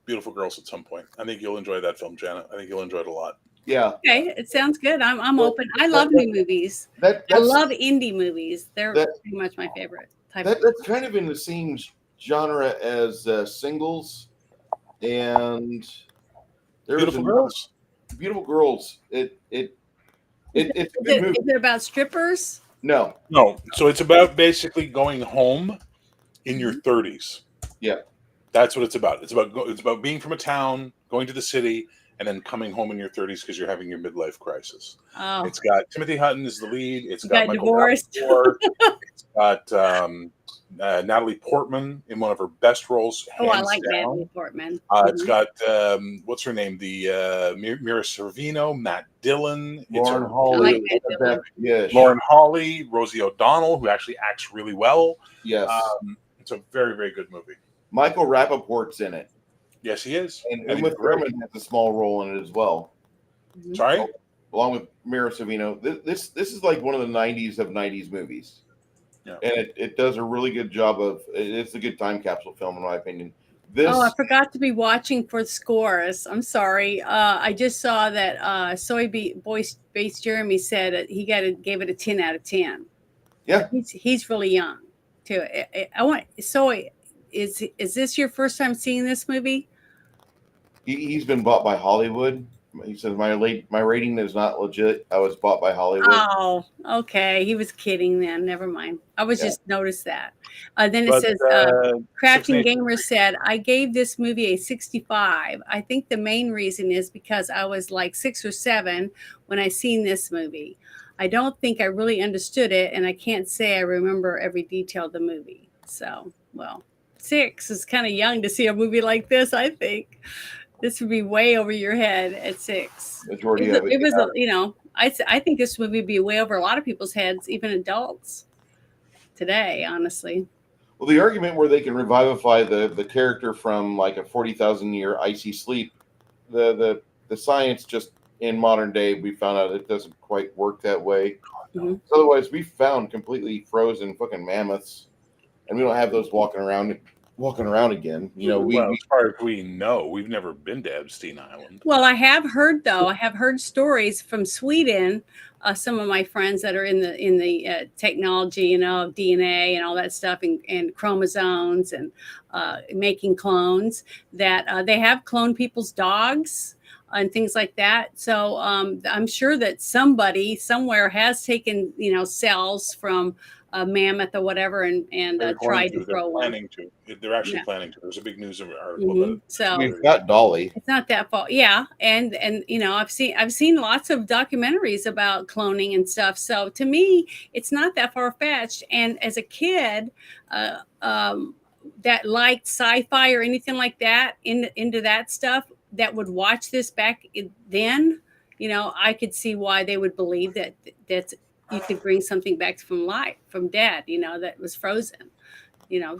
Beautiful Girls at some point. I think you'll enjoy that film, Janet. I think you'll enjoy it a lot. Yeah. Okay, it sounds good. I'm open. I love new movies. I love indie movies. They're pretty much my favorite type. That's kind of in the same genre as Singles and Beautiful Girls. Beautiful Girls. It's a good movie. Is it about strippers? No. No. So it's about basically going home in your Mm-hmm. 30s. Yeah. That's what it's about. It's about being from a town, going to the city, and then coming home in your 30s because you're having your midlife crisis. Oh, It's got Timothy Hutton as the lead. It's you got got Michael divorced. Rappaport. It's got Natalie Portman in one of her best roles, Oh, I hands like down. Natalie Portman. It's got what's her name? The Mira Sorvino, Matt Dillon. It's a Lauren I Hawley, like really Matt Dillon. Beth Gish. Lauren Hawley, Rosie O'Donnell, who actually acts really well. Yes. It's a very, very good movie. Michael Rappaport's in it. Yes, he is. And he's Uma great. Thurman has a small role in it as well, Mhm. Sorry? along with Mira Sorvino. This is like one of the 90s of 90s movies. Yeah. And it does a really good job of it's a good time capsule film in my opinion. This Oh, I forgot to be watching for the scores. I'm sorry. I just saw that Boyce Jeremy said gave it a 10 out of 10. Yeah. He's really young too. I want so is this your first time seeing this movie? he's been bought by Hollywood. He says my rating is not legit. I was bought by Hollywood. Oh, okay. He was kidding then. Never mind. I was Yeah. just noticed that. Then it But says, Six Crafting Nations- Gamer said, I gave this movie a 65. I think the main reason is because I was like 6 or 7 when I seen this movie. I don't think I really understood it, and I can't say I remember every detail of the movie. So, well, 6 is kind of young to see a movie like this, I think. This would be way over your head at 6. Majority of it. It was, I think this movie would be way over a lot of people's heads, even adults today, honestly. Well, the argument where they can revivify the character from like a 40,000 year icy sleep, the science just in modern day we found out it doesn't quite work that way. Mhm. Otherwise, we found completely frozen fucking mammoths, and we don't have those walking around again. Well, as far as we know, we've never been to Epstein Island. Well, I have heard stories from Sweden. Some of my friends that are in the technology, DNA and all that stuff, and chromosomes and making clones, that they have cloned people's dogs and things like that. So I'm sure that somebody somewhere has taken cells from a mammoth or whatever and tried to grow one. They're actually planning to. There's a big news article about it. So we've got Dolly. it's not that far. Yeah. And I've seen lots of documentaries about cloning and stuff. So to me, it's not that far fetched. And as a kid, that liked sci-fi or anything like that, into that stuff, that would watch this back then, I could see why they would believe that you could bring something back from life, from dead, that was frozen,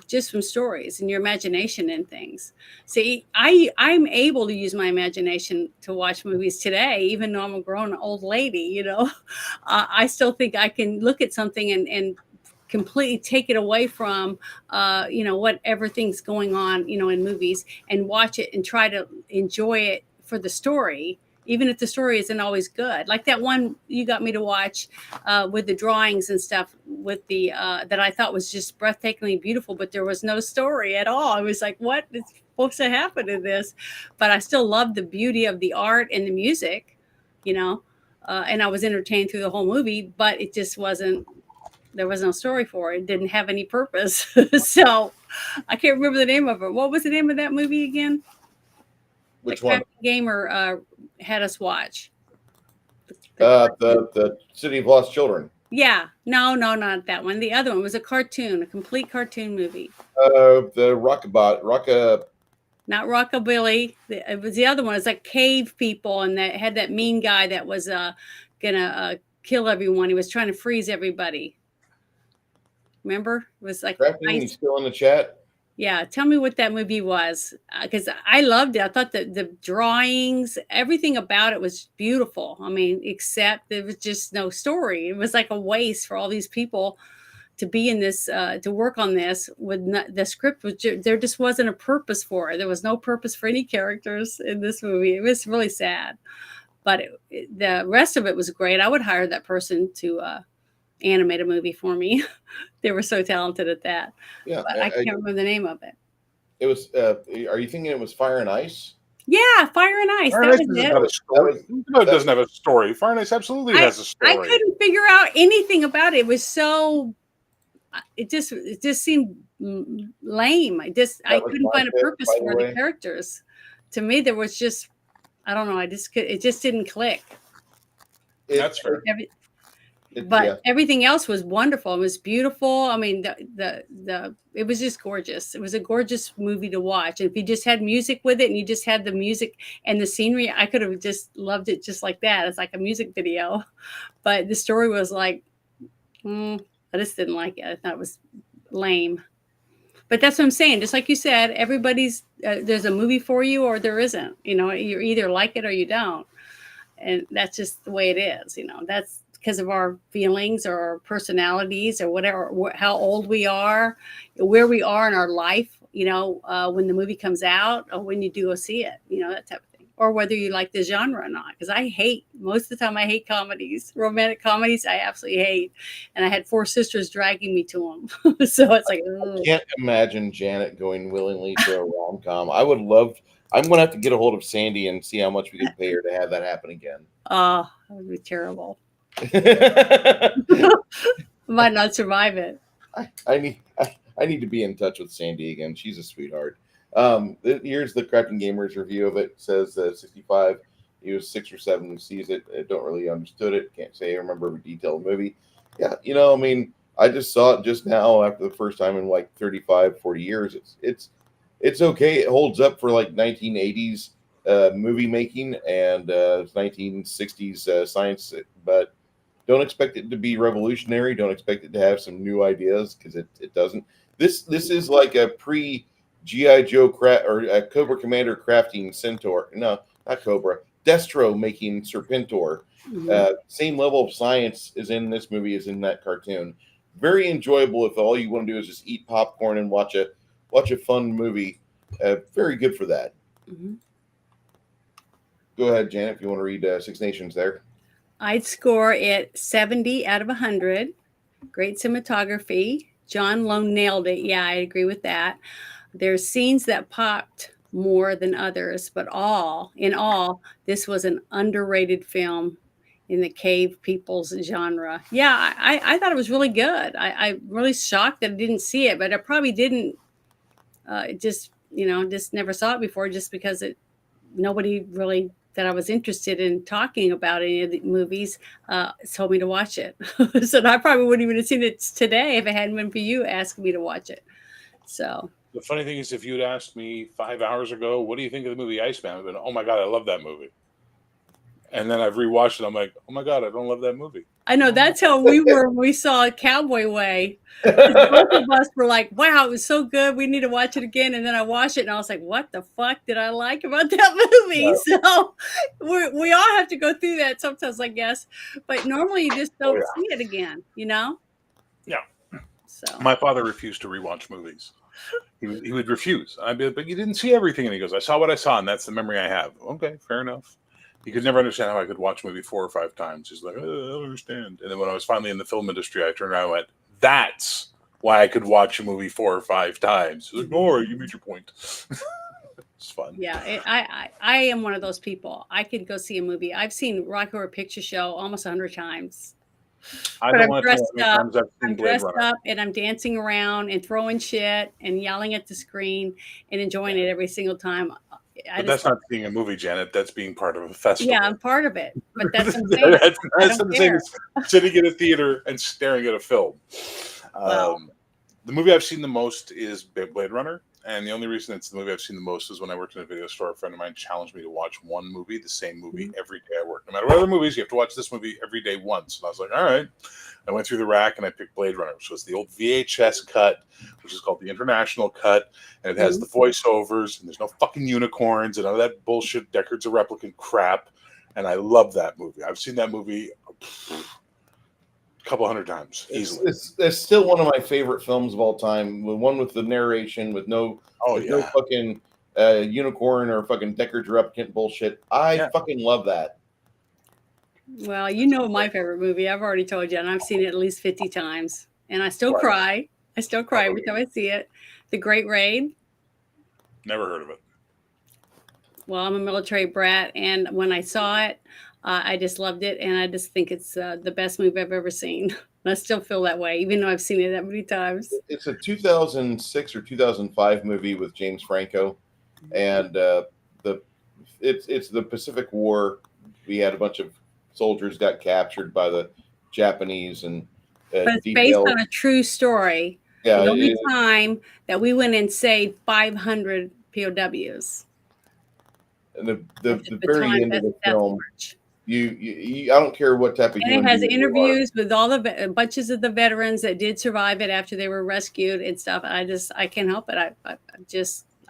just from stories and your imagination and things. See, I'm able to use my imagination to watch movies today, even though I'm a grown old lady, I still think I can look at something and completely take it away from, whatever thing's going on, in movies, and watch it and try to enjoy it for the story, even if the story isn't always good. Like that one you got me to watch with the drawings and stuff, with the that I thought was just breathtakingly beautiful, but there was no story at all. I was like, what is supposed to happen in this? But I still loved the beauty of the art and the music, and I was entertained through the whole movie, but it just wasn't. There was no story for it. It didn't have any purpose. So I can't remember the name of it. What was the name of that movie again? Which one? Gamer had us watch. The City of Lost Children. Yeah. No, not that one. The other one was a complete cartoon movie. The Rockabot. Not Rockabilly. It was the other one. It was like cave people, and that had that mean guy that was gonna kill everyone. He was trying to freeze everybody. Remember? It was like He's still in the chat. Yeah, tell me what that movie was, because I loved it. I thought that the drawings, everything about it was beautiful. I mean, except there was just no story. It was like a waste for all these people to be in this, to work on this. The script was there just wasn't a purpose for it. There was no purpose for any characters in this movie. It was really sad, but the rest of it was great. I would hire that person to animate a movie for me. They were so talented at that. Yeah, but I can't remember the name of it. It was. Are you thinking it was Fire and Ice? Yeah, Fire and Ice. Fire That and Ice was doesn't it. have a story. No, it doesn't have a story. Fire and Ice absolutely has a I story. couldn't figure out anything about it. It was so. It just seemed lame. I That was couldn't my find a pick, purpose by the for the way. characters. To me, there was just I don't know. It just didn't click. That's fair. But everything else was wonderful. It was beautiful. I mean, it was just gorgeous. It was a gorgeous movie to watch. And if you just had music with it, and you just had the music and the scenery, I could have just loved it just like that. It's like a music video. But the story was like, I just didn't like it. I thought it was lame. But that's what I'm saying. Just like you said, everybody's there's a movie for you or there isn't. You know, you either like it or you don't, and that's just the way it is. You know, that's because of our feelings or our personalities or whatever, how old we are, where we are in our life. You know, when the movie comes out or when you do go see it. You know, that type of thing. Or whether you like the genre or not. Because most of the time, I hate comedies, romantic comedies. I absolutely hate. And I had 4 sisters dragging me to them. So it's like, I can't imagine Janet going willingly to a rom-com. I would love. I'm going to have to get a hold of Sandy and see how much we can pay her to have that happen again. that would be terrible. Might not survive it. I need to be in touch with Sandy again. She's a sweetheart. Here's the Crafting Gamers review of it. It says 65. He was 6 or 7 who sees it. I don't really understood it. Can't say I remember every detail of the movie. Yeah, you know, I mean, I just saw it just now after the first time in like 35, 40 years. It's okay. It holds up for like 1980s movie making and 1960s science, but don't expect it to be revolutionary. Don't expect it to have some new ideas because it doesn't. This is like a pre GI Joe or a Cobra Commander crafting Centaur. No, not Cobra. Destro making Serpentor. Same level of science is in this movie as in that cartoon. Very enjoyable if all you want to do is just eat popcorn and watch a fun movie. Very good for that. Mm-hmm. Go ahead, Janet, if you want to read Six Nations there. I'd score it 70 out of 100. Great cinematography. John Lone nailed it. Yeah, I agree with that. There's scenes that popped more than others, but in all, this was an underrated film in the cave people's genre. Yeah, I thought it was really good. I'm really shocked that I didn't see it, but I probably didn't. Just never saw it before, just because nobody really that I was interested in talking about any of the movies told me to watch it. So I probably wouldn't even have seen it today if it hadn't been for you asking me to watch it. So the funny thing is, if you'd asked me 5 hours ago, what do you think of the movie Iceman? I've been, oh my God, I love that movie. And then I've rewatched it. I'm like, oh my God, I don't love that movie. I know that's how we were when we saw Cowboy Way. Both of us were like, wow, it was so good. We need to watch it again. And then I watched it and I was like, what the fuck did I like about that movie? Yeah. So we all have to go through that sometimes, I guess. But normally you just don't see it again, you know? Yeah. So my father refused to rewatch movies. He would refuse. I'd be like, but you didn't see everything. And he goes, I saw what I saw, and that's the memory I have. Okay, fair enough. He could never understand how I could watch a movie 4 or 5 times. He's like, I don't understand. And then when I was finally in the film industry, I turned around and went, that's why I could watch a movie 4 or 5 times. He's like, no, you made your point. It's fun. Yeah, I am one of those people. I could go see a movie. I've seen Rock Horror Picture Show almost 100 times. I But don't I'm want to tell you how dressed many times I've I'm seen Blade dressed Runner. up and I'm dancing around and throwing shit and yelling at the screen and enjoying it every single time. But that's not being a movie, Janet. That's being part of a festival. Yeah, I'm part of it. But that's what I'm saying. that's I not don't the same care. as sitting in a theater and staring at a film. Wow. The movie I've seen the most is Blade Runner. And the only reason it's the movie I've seen the most is when I worked in a video store. A friend of mine challenged me to watch one movie, the same movie, every day I work. No matter what other movies, you have to watch this movie every day once. And I was like, all right. I went through the rack and I picked Blade Runner, which was the old VHS cut, which is called the International Cut. And it has the voiceovers, and there's no fucking unicorns and all that bullshit Deckard's a replicant crap. And I love that movie. I've seen that movie a couple hundred times easily. It's still one of my favorite films of all time. The one with the narration with no fucking unicorn or fucking Deckard's replicant bullshit. I fucking love that. Well, you know my favorite movie. I've already told you, and I've seen it at least 50 times. And I still cry. I still cry every time I see it. The Great Raid. Never heard of it. Well, I'm a military brat, and when I saw it, I just loved it, and I just think it's the best movie I've ever seen. And I still feel that way, even though I've seen it that many times. It's a 2006 or 2005 movie with James Franco, and the it's the Pacific War. We had a bunch of soldiers got captured by the Japanese, and But it's based details. on a true story. Yeah, The only time that we went and saved 500 POWs and at the the very Bataan end of the Death film, March. I don't care what type of And it human has being you are. interviews with all the bunches of the veterans that did survive it after they were rescued and stuff. I can't help it.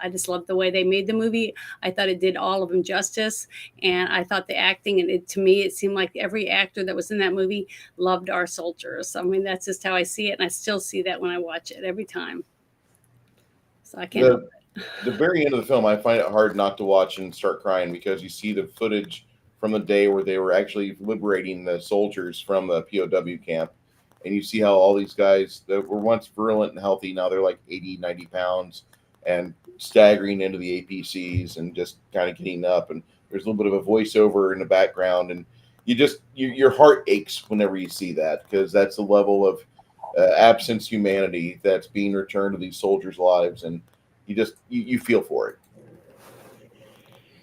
I just love the way they made the movie. I thought it did all of them justice, and I thought the acting, and to me it seemed like every actor that was in that movie loved our soldiers. I mean, that's just how I see it, and I still see that when I watch it every time. So I can't help The the very end of the film, I find it hard not to watch and start crying because you see the footage from the day where they were actually liberating the soldiers from the POW camp. And you see how all these guys that were once virulent and healthy, now they're like 80, 90 pounds and staggering into the APCs and just kind of getting up. And there's a little bit of a voiceover in the background. And your heart aches whenever you see that because that's the level of absence humanity that's being returned to these soldiers' lives. And you feel for it.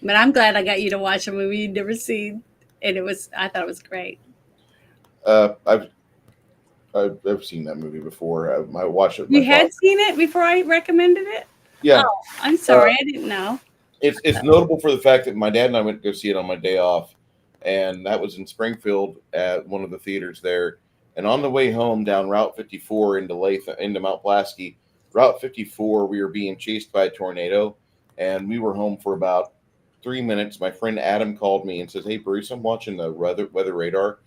But I'm glad I got you to watch a movie you'd never seen, and I thought it was great. Uh, I've I've seen that movie before. I watched it with You my father. had seen it before I recommended it? Yeah, Oh, I'm uh, sorry, I didn't know. it's notable for the fact that my dad and I went to go see it on my day off, and that was in Springfield at one of the theaters there. And on the way home down Route 54 into into Mount Pulaski, Route 54, we were being chased by a tornado, and we were home for about 3 minutes. My friend Adam called me and says, "Hey Bruce, I'm watching the weather radar.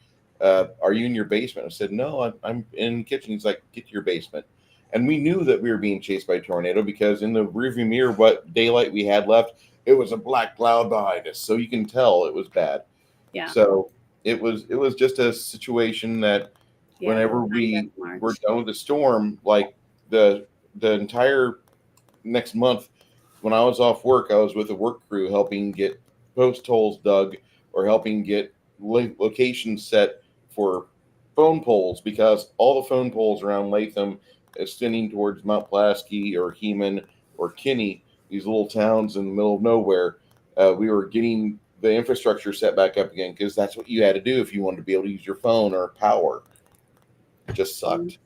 Are you in your basement?" I said, "No, I'm in the kitchen." He's like, "Get to your basement." And we knew that we were being chased by a tornado because in the rearview mirror, what daylight we had left, it was a black cloud behind us, so you can tell it was bad. Yeah, So it was just a situation that yeah, the whenever Bataan Death we were March. done with the storm, like the entire next month, when I was off work, I was with a work crew helping get post holes dug or helping get locations set for phone poles because all the phone poles around Latham, extending towards Mount Pulaski or Heman or Kinney, these little towns in the middle of nowhere, we were getting the infrastructure set back up again because that's what you had to do if you wanted to be able to use your phone or power. It just Mm. sucked.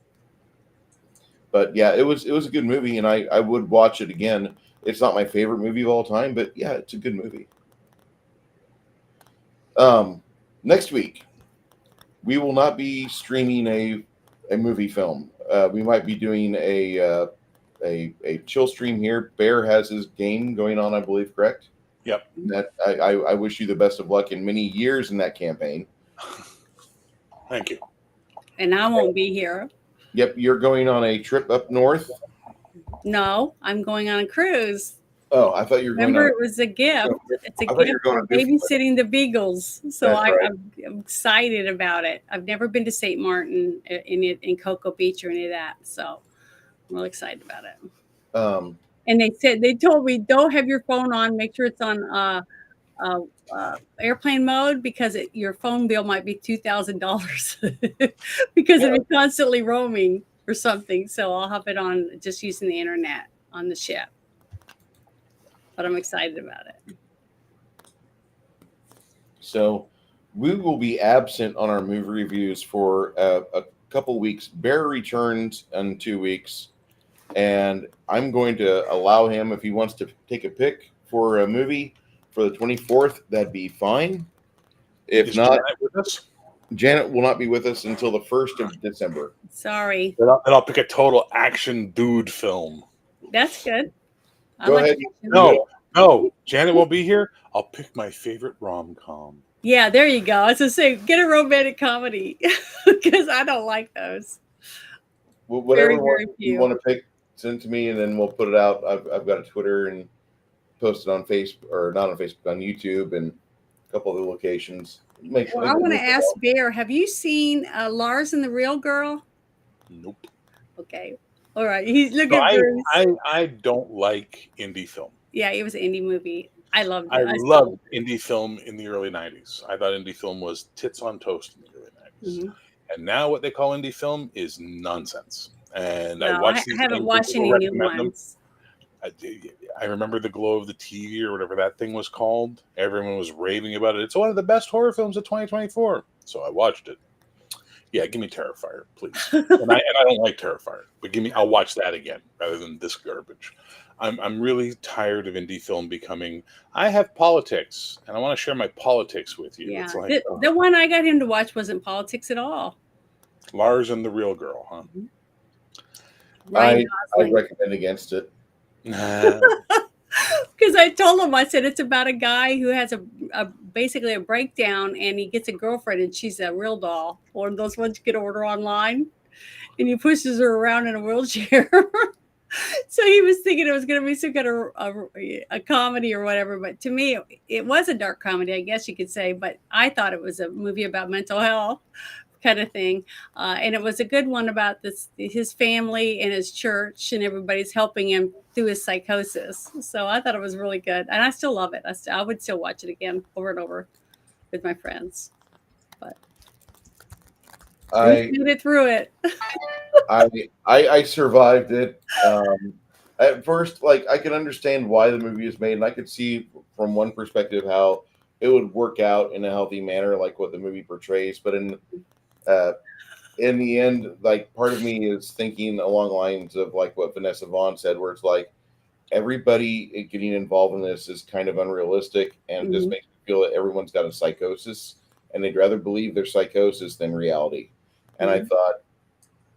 But yeah, it was a good movie, and I would watch it again. It's not my favorite movie of all time, but yeah, it's a good movie. Um, Next week we will not be streaming a movie film. We might be doing a chill stream here. Bear has his game going on, I believe, correct? Yep. That I wish you the best of luck in many years in that campaign. Thank you. And I won't be here. Yep, you're going on a trip up north. No, I'm going on a cruise. Oh, I thought you were going Remember, on. it was a gift. It's a I thought you gift were going for on Newfoundland. babysitting the beagles. So That's right. I'm excited about it. I've never been to St. Martin in Cocoa Beach or any of that. So I'm really excited about it. Um, And they told me, don't have your phone on. Make sure it's on uh, airplane mode because your phone bill might be $2,000 because yeah, it'll be constantly roaming or something. So I'll have it on just using the internet on the ship. But I'm excited about it. so we will be absent on our movie reviews for a couple weeks. Bear returns in 2 weeks, and I'm going to allow him if he wants to take a pick for a movie for the 24th. That'd be fine. If Is not, Janet with us? Janet will not be with us until the 1st of December. Sorry. Then I'll pick a total action dude film. That's good. I Go like ahead. action. No, Janet won't be here. I'll pick my favorite rom com. Yeah, there you go. I was going to say, get a romantic comedy because I don't like those. Whatever Very, very one you few. want to pick, send it to me, and then we'll put it out. I've got a Twitter and post it on Facebook, or not on Facebook, on YouTube and a couple other locations. Well, I want to ask Bear, have you seen Lars and the Real Girl? Nope. Okay. All right. He's So looking for. I don't like indie film. Yeah, it was an indie movie. I loved I it. I still loved indie film in the early 90s. I thought indie film was tits on toast in the early 90s. Mhm. And now what they call indie film is nonsense. And I No, watch I these haven't things when watched people any new recommend them. ones. I remember The Glow of the TV or whatever that thing was called. Everyone was raving about it. It's one of the best horror films of 2024. So I watched it. Yeah, give me Terrifier, please. And I don't like Terrifier, but I'll watch that again rather than this garbage. I'm really tired of indie film becoming. I have politics, and I want to share my politics with you. Yeah, It's like the one I got him to watch wasn't politics at all. Lars and the Real Girl, huh? Ryan I Gosling. recommend against it. Nah. Because I told him, I said it's about a guy who has basically a breakdown, and he gets a girlfriend, and she's a real doll, one of those ones you can order online, and he pushes her around in a wheelchair. So he was thinking it was going to be some kind of a comedy or whatever, but to me, it was a dark comedy, I guess you could say. But I thought it was a movie about mental health kind of thing, and it was a good one about his family and his church, and everybody's helping him through his psychosis. So I thought it was really good, and I still love it. I would still watch it again over and over with my friends. But I we made it through it. I survived it. At first, like I could understand why the movie is made, and I could see from one perspective how it would work out in a healthy manner, like what the movie portrays. But uh, in the end, like part of me is thinking along lines of like what Vanessa Vaughn said, where it's like everybody getting involved in this is kind of unrealistic, and just Mhm. makes me feel that everyone's got a psychosis, and they'd rather believe their psychosis than reality. And I Mhm. thought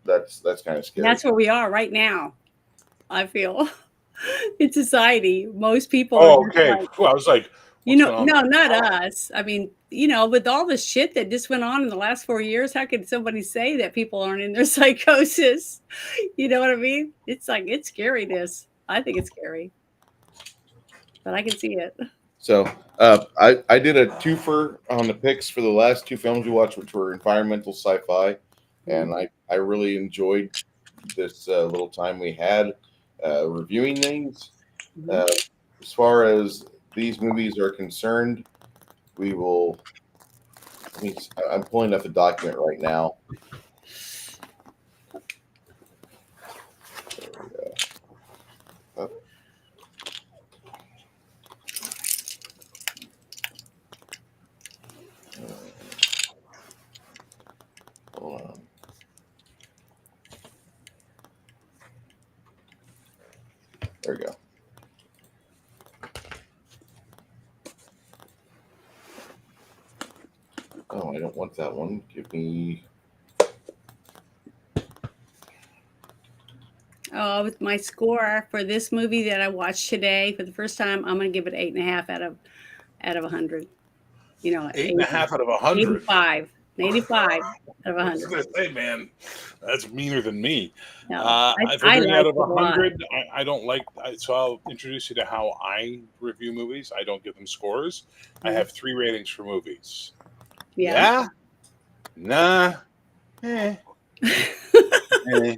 that's kind of And scary. that's where we are right now. I feel in society, most people are Oh, just okay. like, Whew, I was like, what's going on? no, not us. I mean, with all the shit that just went on in the last 4 years, how could somebody say that people aren't in their psychosis? You know what I mean? It's like, it's scariness. I think it's scary, but I can see it. So I did a twofer on the picks for the last two films we watched, which were environmental sci-fi, and I really enjoyed this little time we had reviewing these. Mhm. Uh, as far as these movies are concerned, we will. I'm pulling up the document right now. Uh, hold on. There we go. Oh, I don't want that one. Give me. Oh, with my score for this movie that I watched today for the first time, I'm going to give it 8.5 out of 100. Eight and a half out of 100. 85, 85 out of I was 100. gonna say, man, that's meaner than me. No, If we're I doing out liked of it a lot. 100, I don't like. So I'll introduce you to how I review movies. I don't give them scores. I have 3 ratings for movies. Yeah. Yeah, nah, eh, eh.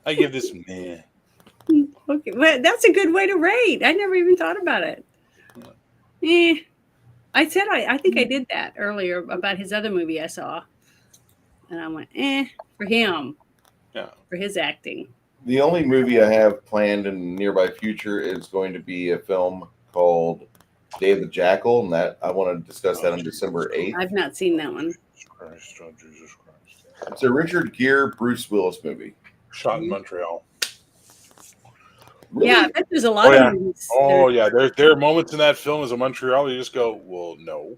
I give this meh. Okay, well, that's a good way to rate. I never even thought about it. I said I think I did that earlier about his other movie I saw, and I went for him Yeah. for his acting. The only movie I have planned in the nearby future is going to be a film called Day of the Jackal, and that I want to discuss that on December 8th. I've not seen that one. Jesus Christ, oh Jesus Christ. It's a Richard Gere, Bruce Willis movie. Shot in Montreal. Yeah, I bet there's a lot Oh of yeah. movies. Oh yeah. There are moments in that film as a Montreal you just go, well, no.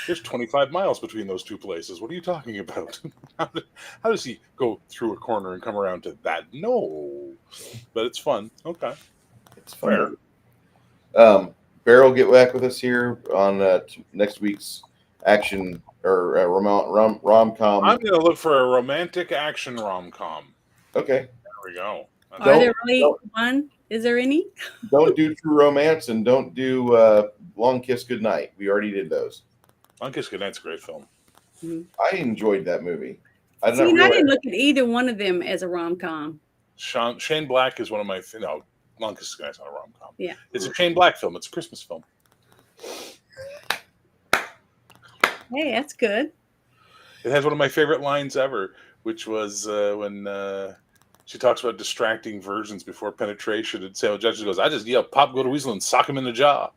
There's 25 miles between those two places. What are you talking about? How does he go through a corner and come around to that? No, but it's fun. Okay, It's fair. fun. Bear will get back with us here on next week's action or rom com. I'm gonna look for a romantic action rom com. Okay. There we go. Are there really one? Is there any? Don't do True Romance and don't do Long Kiss Goodnight. We already did those. Long Kiss Goodnight's a great film. I enjoyed that movie. I I didn't look at either one of them as a rom com. Shane Black is one of my Long Kiss Goodnight's not a rom-com. Yeah. It's a Shane Black film. It's a Christmas film. Hey, that's good. It has one of my favorite lines ever, which was when she talks about distracting virgins before penetration, and Samuel Jackson goes, "I just yell, pop, go to weasel, and sock him in the jaw."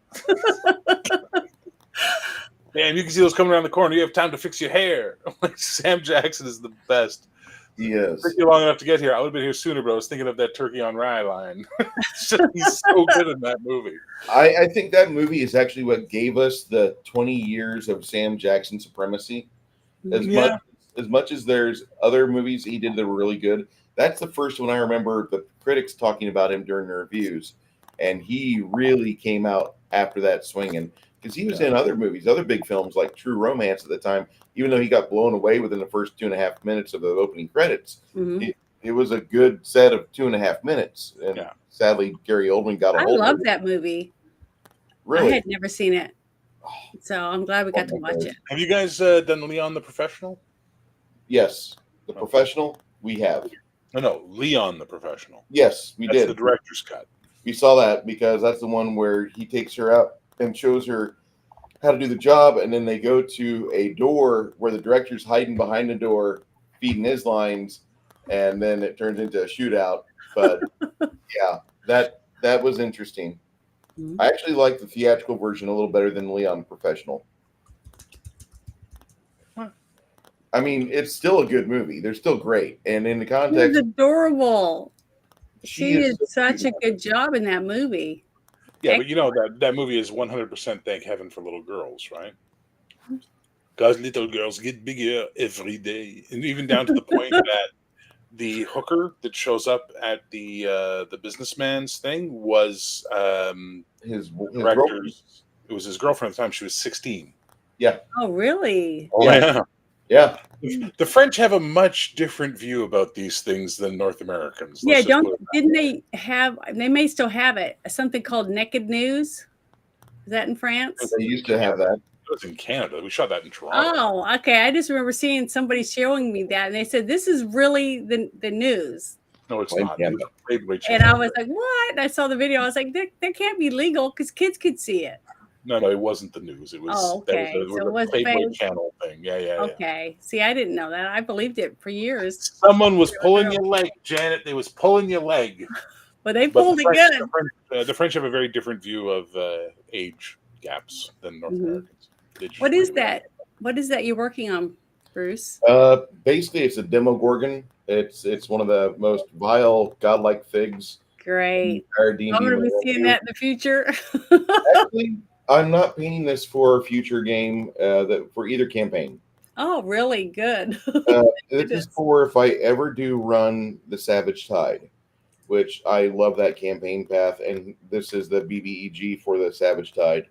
Man, you can see those coming around the corner. You have time to fix your hair. Like, Sam Jackson is the best. Yes. It took you long enough to get here. I would have been here sooner, but I was thinking of that turkey on rye line. He's so good in that movie. I think that movie is actually what gave us the 20 years of Sam Jackson supremacy. As much as there's other movies he did that were really good, that's the first one I remember the critics talking about him during the reviews, and he really came out after that swinging. Because he was in other movies, other big films like True Romance at the time, even though he got blown away within the first 2.5 minutes of the opening credits. Mm-hmm. It was a good set of 2.5 minutes. And sadly, Gary Oldman got a hold of it. I love that movie. Really? I had never seen it. So I'm glad we got to watch it. Have you guys done Leon the Professional? Yes. The Professional, we have. No, Leon the Professional. Yes, we did. That's the director's cut. We saw that because that's the one where he takes her out and shows her how to do the job, and then they go to a door where the director's hiding behind the door, feeding his lines, and then it turns into a shootout. But yeah, that was interesting. Mm-hmm. I actually like the theatrical version a little better than Leon Professional. Huh. I mean, it's still a good movie. They're still great, and in the context, she's adorable. She did such a good job in that movie. Yeah, but you know that movie is 100% Thank Heaven for Little Girls, right? Because little girls get bigger every day, and even down to the point that the hooker that shows up at the businessman's thing was his director's. It was his girlfriend at the time. She was 16. Yeah. Oh, really? Oh, yeah. Yeah. The French have a much different view about these things than North Americans. Yeah, didn't they have, they may still have it, something called Naked News? Is that in France? They used to have that. It was in Canada. We shot that in Toronto. Oh, okay. I just remember seeing somebody showing me that, and they said, this is really the news. No, it's not. And I was like, what? And I saw the video. I was like, that can't be legal because kids could see it. No, it wasn't the news. It was, okay. That was a Playboy Channel thing. Yeah. Okay. See, I didn't know that. I believed it for years. Someone was pulling your leg, Janet. They was pulling your leg. Well, they pulled it good. The French have a very different view of age gaps than North Americans. What is that? What is that you're working on, Bruce? Basically, it's a Demogorgon. It's one of the most vile, godlike figs. Great. I'm going to be seeing that in the future. Actually, I'm not painting this for a future game for either campaign. Oh, really? Good. This is for if I ever do run the Savage Tide, which I love that campaign path, and this is the BBEG for the Savage Tide.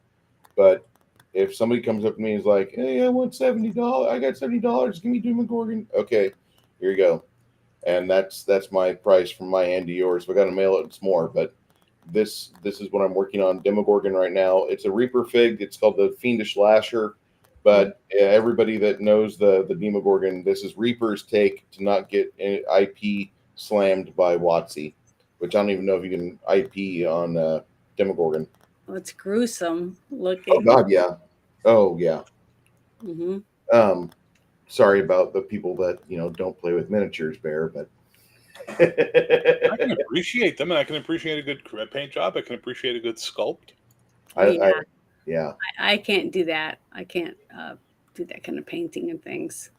But if somebody comes up to me and is like, "Hey, I want $70. I got $70. Give me Demogorgon." Okay, here you go. And that's my price from my end to yours. If I got to mail it, it's more. But this is what I'm working on, Demogorgon, right now. It's a Reaper fig. It's called the Fiendish Lasher. But everybody that knows the Demogorgon, this is Reaper's take to not get IP slammed by WotC, which I don't even know if you can IP on Demogorgon. Oh, it's gruesome looking. Oh God, yeah. Oh yeah. Mm-hmm. Sorry about the people that don't play with miniatures, Bear, but I can appreciate them, and I can appreciate a good paint job. I can appreciate a good sculpt. I can't do that. I can't do that kind of painting and things.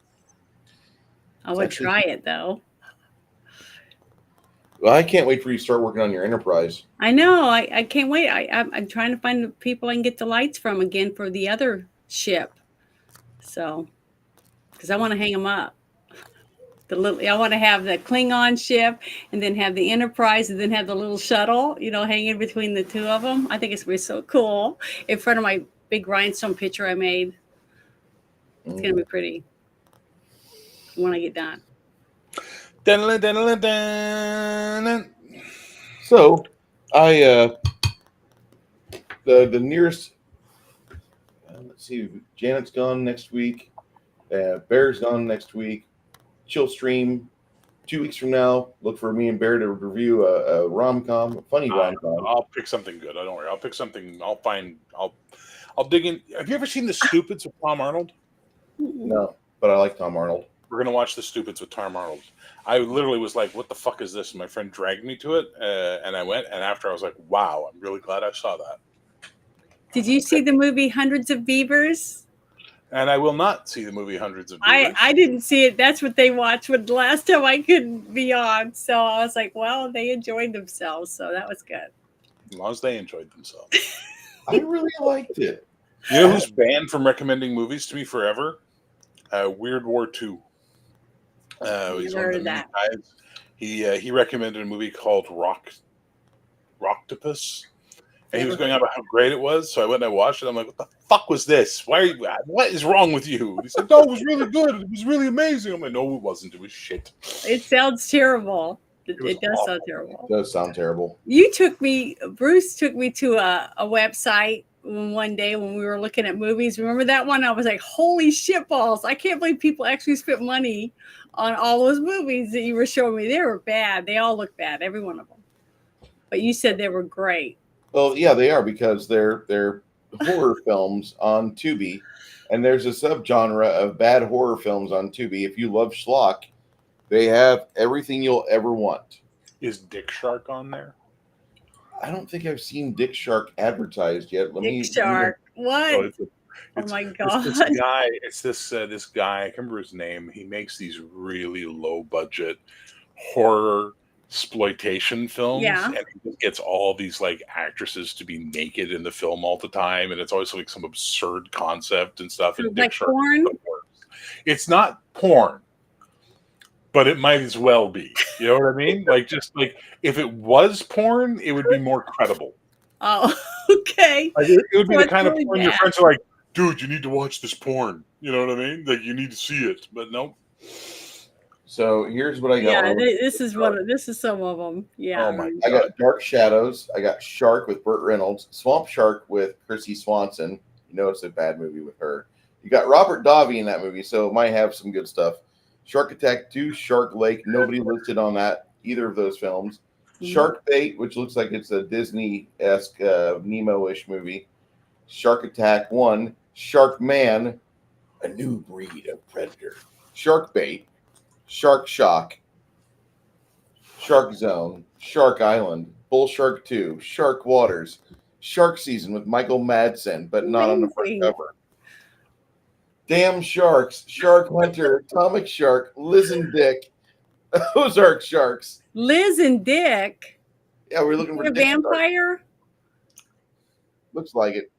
I would try it though. Well, I can't wait for you to start working on your Enterprise. I know. I can't wait. I'm trying to find the people I can get the lights from again for the other ship. So, because I want to hang them up. I want to have the Klingon ship, and then have the Enterprise, and then have the little shuttle, hanging between the two of them. I think it's going to be so cool in front of my big rhinestone picture I made. It's going to be pretty when I get done. So, the nearest. Let's see. Janet's gone next week. Bear's gone next week. Chill Stream 2 weeks from now, look for me and Bear to review a rom-com, a funny rom-com. I'll pick something good. I don't worry. I'll pick something. I'll dig in. Have you ever seen The Stupids with Tom Arnold? No, but I like Tom Arnold. We're gonna watch The Stupids with Tom Arnold. I literally was like, "What the fuck is this?" And my friend dragged me to it, and I went. And after, I was like, "Wow, I'm really glad I saw that." Did you see the movie Hundreds of Beavers? And I will not see the movie Hundreds of Beavers. I didn't see it. That's what they watched when the last time I couldn't be on. So I was like, well, they enjoyed themselves. So that was good. As long as they enjoyed themselves. I really liked it. You know who's banned from recommending movies to me forever? Weird War II. He's one of the that. guys. He recommended a movie called Rocktopus. And he was going on about how great it was. So I went and I watched it. I'm like, what the fuck was this? What is wrong with you? And he said, no, it was really good. It was really amazing. I'm like, no, it wasn't. It was shit. It sounds terrible. It does awful. sound terrible. It does sound terrible. Bruce took me to a website one day when we were looking at movies. Remember that one? I was like, holy shit balls. I can't believe people actually spent money on all those movies that you were showing me. They were bad. They all look bad, every one of them. But you said they were great. Well, yeah, they are because they're horror films on Tubi, and there's a subgenre of bad horror films on Tubi. If you love schlock, they have everything you'll ever want. Is Dick Shark on there? I don't think I've seen Dick Shark advertised yet. Dick Shark. What? Oh my god! It's this guy. I can't remember his name. He makes these really low budget horror exploitation films, and he gets all these like actresses to be naked in the film all the time, and it's always like some absurd concept and stuff. And like porn. It's not porn, but it might as well be. You know what I mean? Like, just like if it was porn, it would be more credible. Oh, okay. Like, it would be the kind of porn your friends are like, dude, you need to watch this porn. You know what I mean? Like, you need to see it, but nope. So here's what I got. Yeah, this is some of them. Yeah. Oh my God. I got Dark Shadows. I got Shark with Burt Reynolds. Swamp Shark with Chrissy Swanson. You know it's a bad movie with her. You got Robert Davi in that movie, so it might have some good stuff. Shark Attack 2, Shark Lake. Nobody listed on that, either of those films. Shark Bait, which looks like it's a Disney-esque Nemo-ish movie. Shark Attack 1. Shark Man, a new breed of predator. Shark Bait. Shark Shock, Shark Zone, Shark Island, Bull Shark 2, Shark Waters, Shark Season with Michael Madsen, but not on the front cover. Damn Sharks, Shark Hunter, Atomic Shark, Liz and Dick, Ozark Sharks. Liz and Dick? Yeah, we're looking for a vampire? Shark. Looks like it.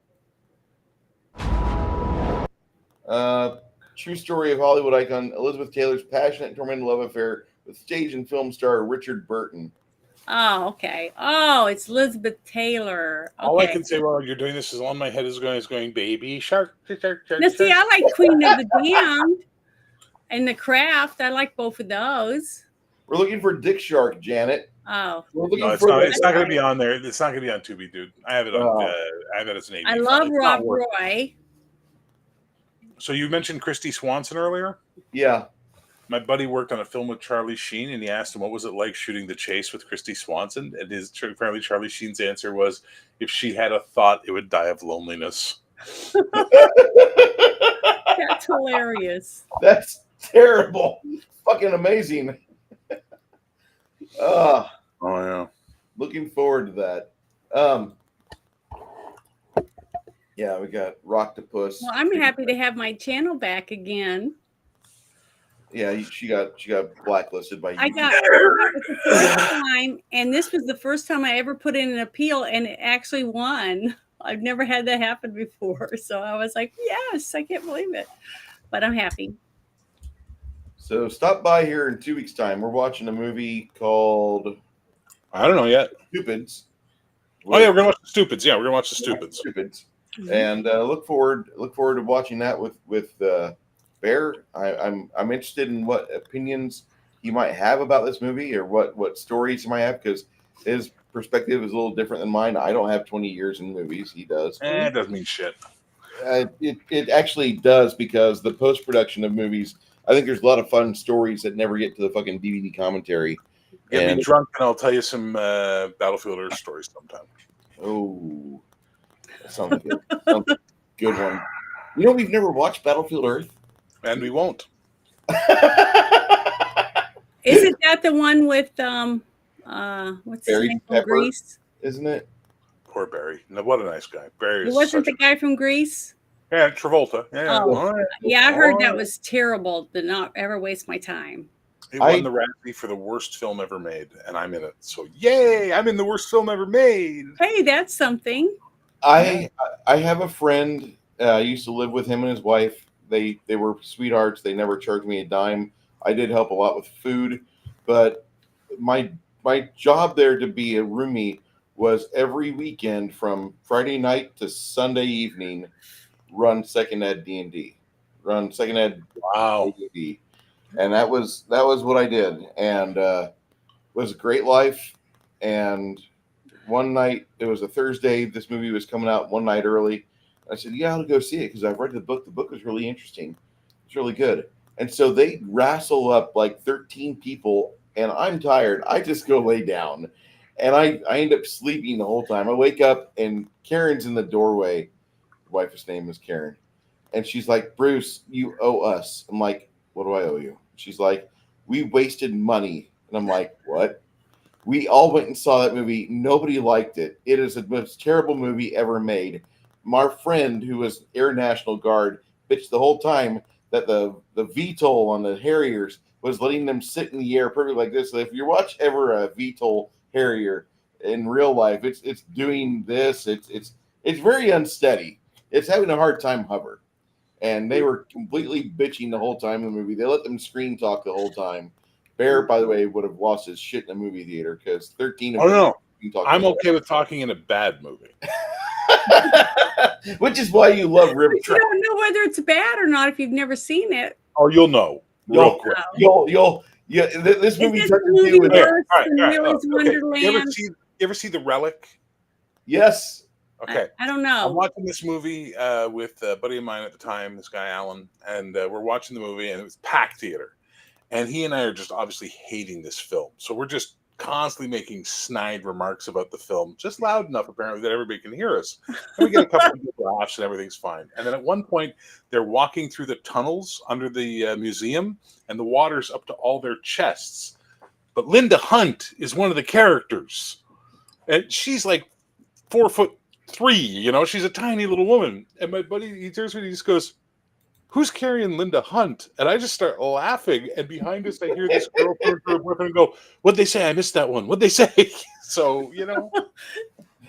True story of Hollywood icon Elizabeth Taylor's passionate and tormented love affair with stage and film star Richard Burton. Oh, okay. Oh, it's Elizabeth Taylor. Okay. All I can say while you're doing this is all my head is going, baby shark, shark. Now, see, I like Queen of the Damned and The Craft. I like both of those. We're looking for Dick Shark, Janet. Oh, no, it's not going to be on there. It's not going to be on Tubi, dude. I have it on. I have it as an 80. I love Rob Roy. So you mentioned Christy Swanson earlier? Yeah. My buddy worked on a film with Charlie Sheen, and he asked him what was it like shooting The Chase with Christy Swanson, and apparently Charlie Sheen's answer was, if she had a thought, it would die of loneliness. That's hilarious. That's terrible. Fucking amazing. Oh yeah. Looking forward to that. Yeah, we got Rocktopus. Well, I'm happy to have my channel back again. Yeah, she got blacklisted by you. I got it the first time, and this was the first time I ever put in an appeal, and it actually won. I've never had that happen before, so I was like, yes, I can't believe it. But I'm happy. So stop by here in 2 weeks' time. We're watching a movie called I don't know yet. Stupids. Oh yeah, we're gonna watch the Stupids. Yeah, we're gonna watch the Stupids. Stupids. Mm-hmm. And look forward to watching that with Bear. I'm interested in what opinions he might have about this movie, or what stories he might have, because his perspective is a little different than mine. I don't have 20 years in movies. He does. It doesn't mean shit. It actually does, because the post-production of movies I think there's a lot of fun stories that never get to the fucking DVD commentary. Get And me drunk and I'll tell you some Battlefield Earth stories sometime. oh, that sounds like a good one. You know, we've never watched Battlefield Earth. And we won't. Isn't that the one with what's his Barry name from Pepper, Greece? isn't it? Poor Barry. No, what a nice guy. Barry It is wasn't such the guy from Greece. Yeah, Travolta. Yeah. Oh, All right. yeah, I heard All that right. was terrible. To not ever waste my time. He won the Razzie for the worst film ever made, and I'm in it. So yay! I'm in the worst film ever made. Hey, that's something. I have a friend. I used to live with him and his wife. They were sweethearts. They never charged me a dime. I did help a lot with food, but my job there to be a roomie was every weekend from Friday night to Sunday evening, run second ed D&D, run second ed Wow. D&D. And that was what I did, and it was a great life. And one night, it was a Thursday, this movie was coming out one night early. I said, yeah, I'll go see it because I've read the book. The book was really interesting. It's really good. And so they wrestle up like 13 people, and I'm tired. I just go lay down, and I end up sleeping the whole time. I wake up, and Karen's in the doorway. Wife's name is Karen. And she's like, Bruce, you owe us. I'm like, what do I owe you? She's like, we wasted money. And I'm like, what? We all went and saw that movie. Nobody liked it. It is the most terrible movie ever made. My friend, who was Air National Guard, bitched the whole time that the VTOL on the Harriers was letting them sit in the air perfectly like this. So if you watch ever a VTOL Harrier in real life, it's doing this. It's very unsteady. It's having a hard time hover. And they were completely bitching the whole time in the movie. They let them screen talk the whole time. Bear, by the way, would have lost his shit in a movie theater because 13 of them. Oh no, I'm okay with talking in a bad movie. Which is why you love River You don't know whether it's bad or not if you've never seen it. Oh, you'll know real quick. This movie Is this touches movie you with worse All right, than all right, Willy's okay. Wonderland? You ever see The Relic? Yes. Okay. I don't know. I'm watching this movie with a buddy of mine at the time, this guy Alan, and we're watching the movie, and it was packed theater. And he and I are just obviously hating this film. So we're just constantly making snide remarks about the film, just loud enough apparently that everybody can hear us. And we get a couple of good laughs and everything's fine. And then at one point, they're walking through the tunnels under the museum, and the water's up to all their chests. But Linda Hunt is one of the characters. And she's like 4'3", you know, she's a tiny little woman. And my buddy, he turns to me and he just goes, who's carrying Linda Hunt? And I just start laughing. And behind us, I hear this girl turn to her boyfriend and go, what'd they say? I missed that one. What'd they say? So, you know,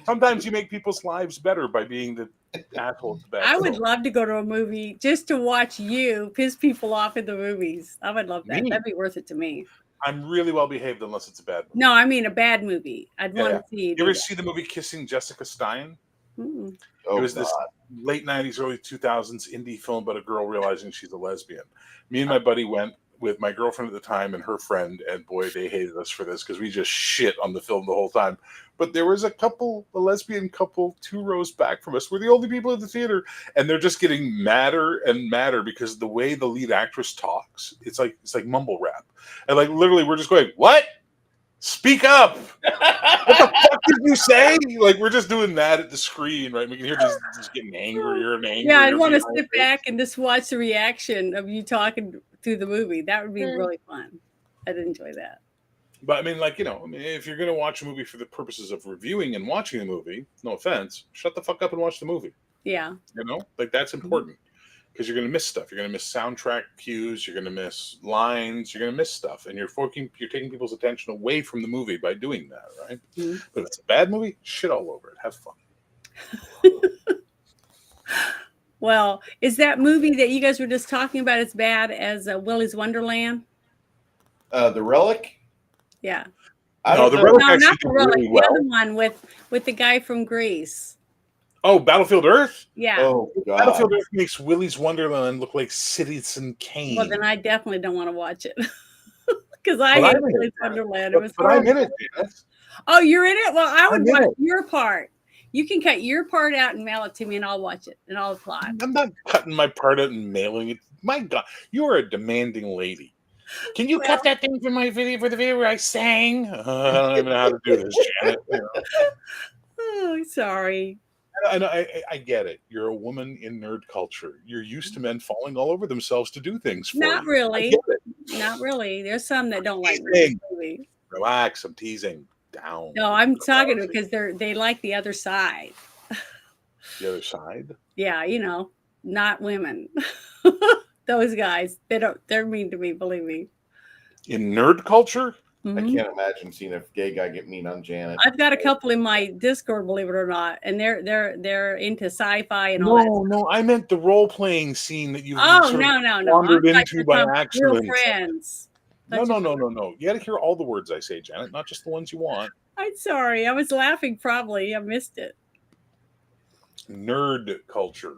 sometimes you make people's lives better by being the asshole. I would love to go to a movie just to watch you piss people off in the movies. I would love that. Me? That'd be worth it to me. I'm really well behaved unless it's a bad movie. No, I mean a bad movie. I'd want to see You ever see the movie Kissing Jessica Stein? Mm-mm. Oh, it was this God. late 90s, early 2000s indie film about a girl realizing she's a lesbian. Me and my buddy went with my girlfriend at the time and her friend, and boy, they hated us for this because we just shit on the film the whole time. But there was a lesbian couple 2 rows back from us. We're the only people in the theater, and they're just getting madder and madder because the way the lead actress talks, it's like mumble rap. And like literally we're just going, what? Speak up! What the fuck did you say? Like we're just doing that at the screen, right? We can hear just getting angrier and angrier. Yeah, I'd want to sit back and just watch the reaction of you talking through the movie. That would be really fun. I'd enjoy that. But I mean, like, you know, I mean, if you're going to watch a movie for the purposes of reviewing and watching the movie, no offense, shut the fuck up and watch the movie. Yeah. You know, like that's important because you're going to miss stuff. You're going to miss soundtrack cues. You're going to miss lines. You're going to miss stuff. And you're taking people's attention away from the movie by doing that, right? Mm-hmm. But if it's a bad movie, shit all over it. Have fun. Well, is that movie that you guys were just talking about as bad as Willy's Wonderland? The Relic? Yeah. No, the Relic no, not the Relic. Really well. The other one with the guy from Greece. Oh, Battlefield Earth? Yeah. Oh, God. Battlefield Earth makes Willy's Wonderland look like Citizen Kane. Well, then I definitely don't want to watch it. Because I hate Willy's Wonderland. It was but I'm in it, Janice. Oh, you're in it? Well, I would watch your part. You can cut your part out and mail it to me, and I'll watch it, and I'll apply. I'm not cutting my part out and mailing it. My God, you are a demanding lady. Can you cut that thing from my video for the video where I sang? I don't even know how to do this, Janet. You know. Oh, sorry. I get it. You're a woman in nerd culture. You're used to men falling all over themselves to do things for Not you. really. I get it. Not really. There's some that don't like Teasing. movie. Relax. I'm teasing. Down. No, I'm talking because they like the other side. The other side. Yeah, you know, not women. Those guys, they're mean to me, believe me. In nerd culture? Mhm. I can't imagine seeing a gay guy get mean on Janet. I've got a couple in my Discord, believe it or not, and they're into sci-fi and all that. No, I meant the role playing scene that you Oh, sort of no. wandered I'm into by real accident. friends. No. You got to hear all the words I say, Janet, not just the ones you want. I'm sorry. I was laughing. Probably I missed it. Nerd culture.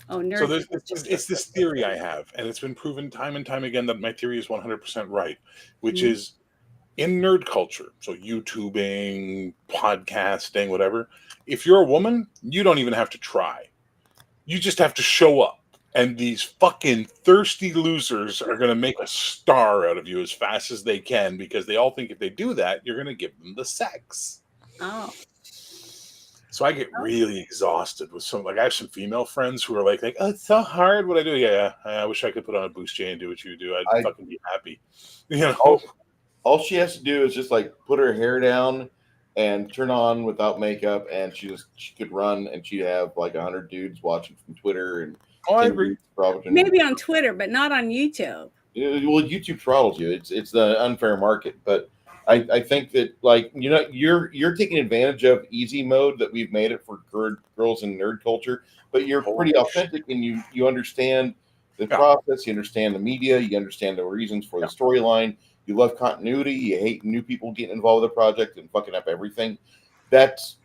Oh, nerd. So it's this theory I have, and it's been proven time and time again that my theory is 100% right, which is in nerd culture. So YouTubing, podcasting, whatever. If you're a woman, you don't even have to try. You just have to show up. And these fucking thirsty losers are going to make a star out of you as fast as they can because they all think if they do that, you're going to give them the sex. Oh. So I get really exhausted with some, like I have some female friends who are like, oh, it's so hard what I do. Yeah, I wish I could put on a bustier and do what you do. I'd fucking be happy. You know? All she has to do is just like put her hair down and turn on without makeup, and she could run, and she'd have like 100 dudes watching from Twitter and. Oh, I agree. Maybe on Twitter, but not on YouTube. Well, YouTube throttles you. It's the unfair market, but I think that like you're taking advantage of easy mode that we've made it for girls in nerd culture, but you're pretty authentic and you understand the process, you understand the media, you understand the reasons for the storyline. You love continuity. You hate new people getting involved with the project and fucking up everything. That's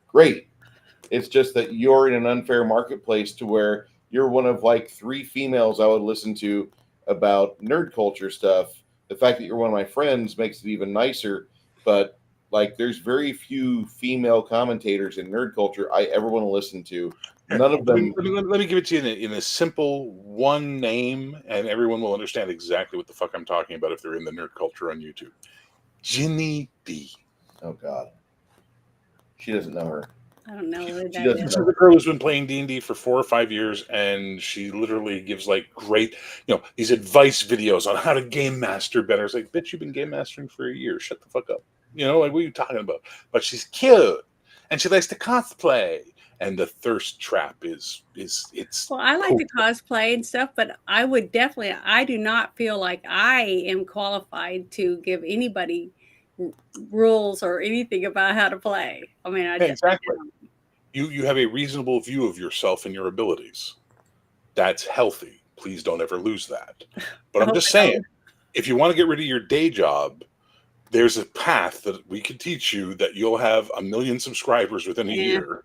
great. It's just that you're in an unfair marketplace to where you're one of like 3 females I would listen to about nerd culture stuff. The fact that you're one of my friends makes it even nicer. But like, there's very few female commentators in nerd culture I ever want to listen to. None of them. Let me give it to you in a simple one name, and everyone will understand exactly what the fuck I'm talking about if they're in the nerd culture on YouTube. Ginny D. Oh God, she doesn't know her. I don't know who that is. This is the girl who's been playing D&D for 4 or 5 years, and she literally gives like great, these advice videos on how to game master better. It's like, bitch, you've been game mastering for a year. Shut the fuck up. Like, what are you talking about? But she's cute, and she likes to cosplay. And the thirst trap is well, I like to cosplay and stuff, but I do not feel like I am qualified to give anybody rules or anything about how to play. I mean, exactly. You have a reasonable view of yourself and your abilities. That's healthy. Please don't ever lose that. But I'm just saying, if you want to get rid of your day job, there's a path that we can teach you that you'll have 1 million subscribers within a year.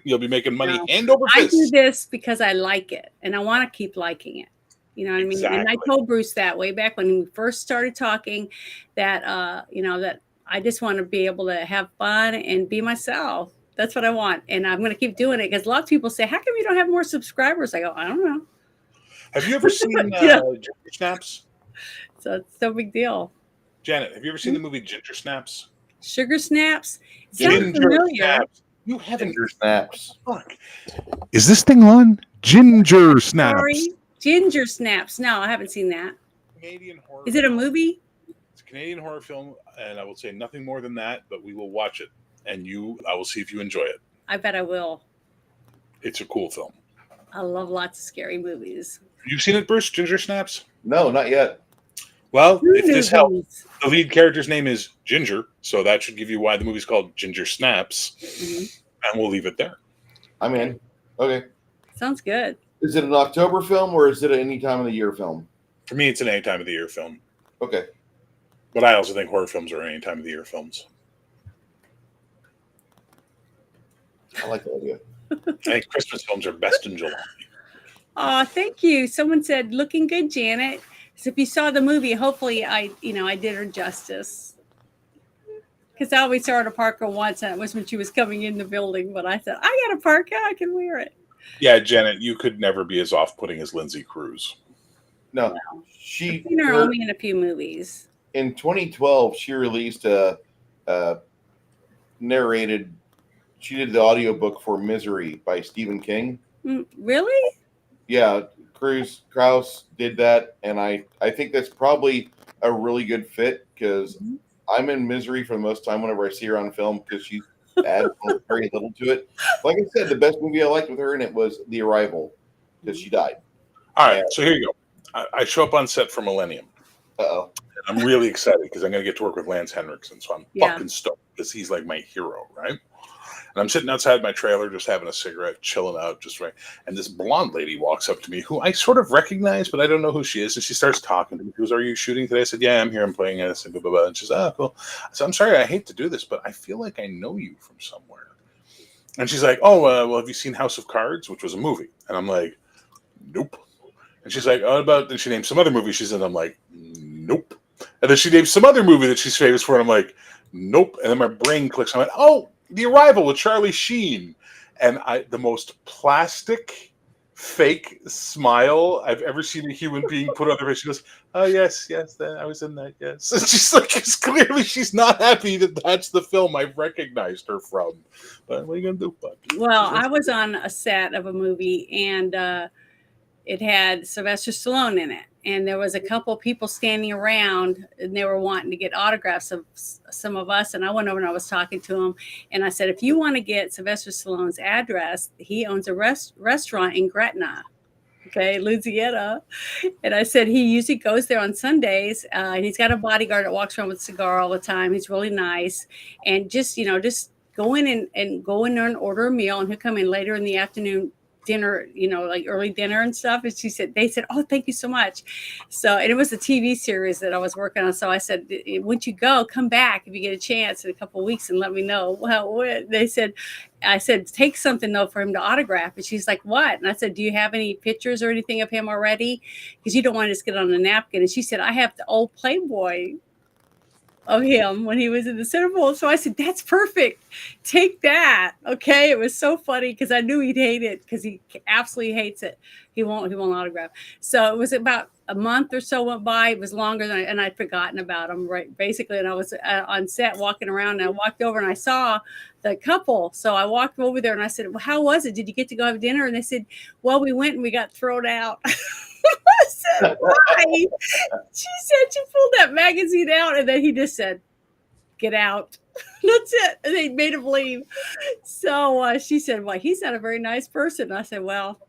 You'll be making money hand over fist. I do this because I like it, and I want to keep liking it. You know what I mean? And I told Bruce that way back when we first started talking that, that I just want to be able to have fun and be myself. That's what I want. And I'm going to keep doing it because a lot of people say, how come you don't have more subscribers? I go, I don't know. Have you ever seen Ginger Snaps? So it's no big deal. Janet, have you ever seen the movie Ginger Snaps? Sugar Snaps? Sounds familiar. Snaps. You haven't. Ginger Snaps. Fuck. Is this thing on? Ginger Snaps. Sorry. Ginger Snaps. No, I haven't seen that. Canadian horror. Is it a movie? It's a Canadian horror film, and I will say nothing more than that, but we will watch it, and I will see if you enjoy it. I bet I will. It's a cool film. I love lots of scary movies. You've seen it, Bruce? Ginger Snaps? No, not yet. Well, if this helps, the lead character's name is Ginger, so that should give you why the movie's called Ginger Snaps, and we'll leave it there. I'm in. Okay. Sounds good. Is it an October film or is it an any time of the year film? For me, it's an any time of the year film. Okay. But I also think horror films are any time of the year films. I like that idea. I think Christmas films are best in July. Oh, thank you. Someone said, looking good, Janet. So if you saw the movie, hopefully I did her justice. Because I always saw her at a parka once, and it was when she was coming in the building. But I said, I got a parka, I can wear it. Yeah, Janet, you could never be as off-putting as Lindsay Cruz. No, Well, I've she seen her her only in a few movies. in 2012 she released a narrated. She did the audiobook for Misery by Stephen King. Really? Yeah, Cruz Kraus did that, and I think that's probably a really good fit because Mhm. I'm in Misery for the most time whenever I see her on film because she adds very little to it. Like I said, the best movie I liked with her in it was The Arrival because she died. All right, And so here you go. I show up on set for Millennium. oh, And I'm really excited because I'm going to get to work with Lance Henriksen. So I'm Yeah. fucking stoked because he's like my hero, right? And I'm sitting outside my trailer, just having a cigarette, chilling out, just right. And this blonde lady walks up to me, who I sort of recognize, but I don't know who she is. And she starts talking to me. She goes, "Are you shooting today?" I said, "Yeah, I'm here. I'm playing this." And blah, blah, blah. And she's, "Oh, cool." I said, "I'm sorry, I hate to do this, but I feel like I know you from somewhere." And she's like, "Oh, well, have you seen House of Cards?" Which was a movie. And I'm like, "Nope." And she's like, "Oh, about," and she named some other movie she's in. I'm like, "Nope." And then she named some other movie that she's famous for, and I'm like, "Nope." And then my brain clicks. I went, "Oh, The Arrival with Charlie Sheen." And the most plastic, fake smile I've ever seen a human being put on their face. She goes, "Oh, yes, yes, I was in that, yes." And she's like, it's clearly she's not happy that that's the film I've recognized her from. But what are you going to do, bud? Well, I was on a set of a movie, and it had Sylvester Stallone in it. And there was a couple people standing around, and they were wanting to get autographs of some of us. And I went over and I was talking to them, and I said, "If you want to get Sylvester Stallone's address, he owns a restaurant in Gretna, okay, Louisiana." And I said he usually goes there on Sundays, and he's got a bodyguard that walks around with a cigar all the time. He's really nice, and just go in and go in there and order a meal, and he'll come in later in the afternoon dinner, like early dinner and stuff. And they said, "Oh, thank you so much." So, and it was a TV series that I was working on. So I said, "Once you go, come back if you get a chance in a couple of weeks and let me know how it went." I said, "Take something though for him to autograph." And she's like, "What?" And I said, "Do you have any pictures or anything of him already? Because you don't want to just get on a napkin." And she said, "I have the old Playboy of him when he was in the Super Bowl." So I said, "That's perfect. Take that." Okay. It was so funny because I knew he'd hate it because he absolutely hates it. He won't autograph. So it was about a month or so went by. It was longer than and I'd forgotten about him, right? Basically. And I was on set walking around, and I walked over and I saw the couple. So I walked over there and I said, "Well, how was it? Did you get to go have dinner?" And they said, "Well, we went and we got thrown out." I said, "Why?" She said she pulled that magazine out, and then he just said, "Get out." That's it. And they made him leave. So she said, "Well, he's not a very nice person." I said, "Well,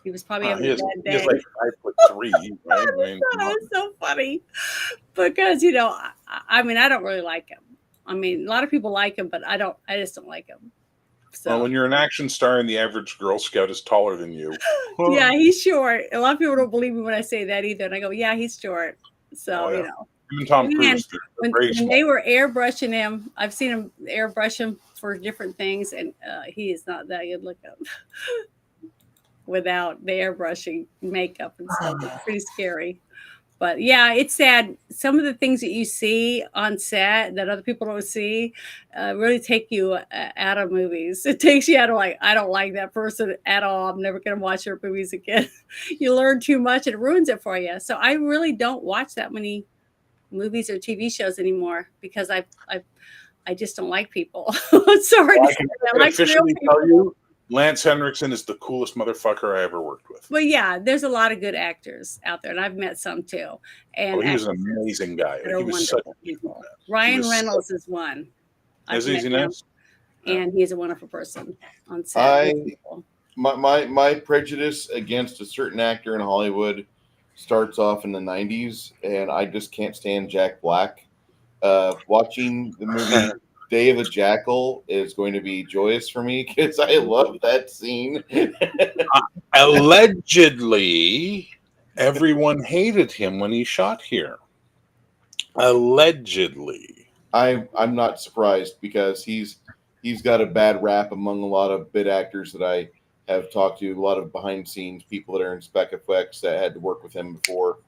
he was probably having He a is, bad he is day." like 5'3", right? I mean, I thought it was so funny because I mean, I don't really like him. I mean, a lot of people like him, but I just don't like him. well, So when you're an action star and the average Girl Scout is taller than you, yeah, he's short. A lot of people don't believe me when I say that either. And I go, "Yeah, he's short." So, oh yeah, even Tom And Cruise, they're when very small. they were airbrushing him, I've seen him airbrush him for different things, and he is not that good looking without the airbrushing makeup and stuff. It's pretty scary. But yeah, it's sad. Some of the things that you see on set that other people don't see really take you out of movies. It takes you out of like, I don't like that person at all. I'm never going to watch their movies again. You learn too much and it ruins it for you. So I really don't watch that many movies or TV shows anymore because I just don't like people. Sorry Well, to I say can, that. I I can like real officially people. tell you, Lance Henriksen is the coolest motherfucker I ever worked with. But yeah, there's a lot of good actors out there, and I've met some too. Oh, And he was an actresses amazing guy. that Like, are he was such wonderful a people. he Ryan was Reynolds is one. I've as easy met him, nice. Yeah. and he's a wonderful person on set. I People. my prejudice against a certain actor in Hollywood starts off in the '90s, and I just can't stand Jack Black. Watching the movie Day of the Jackal is going to be joyous for me because I love that scene. Allegedly, everyone hated him when he shot here. Allegedly. I'm not surprised because he's got a bad rap among a lot of bit actors that I have talked to, a lot of behind scenes people that are in spec effects that had to work with him before.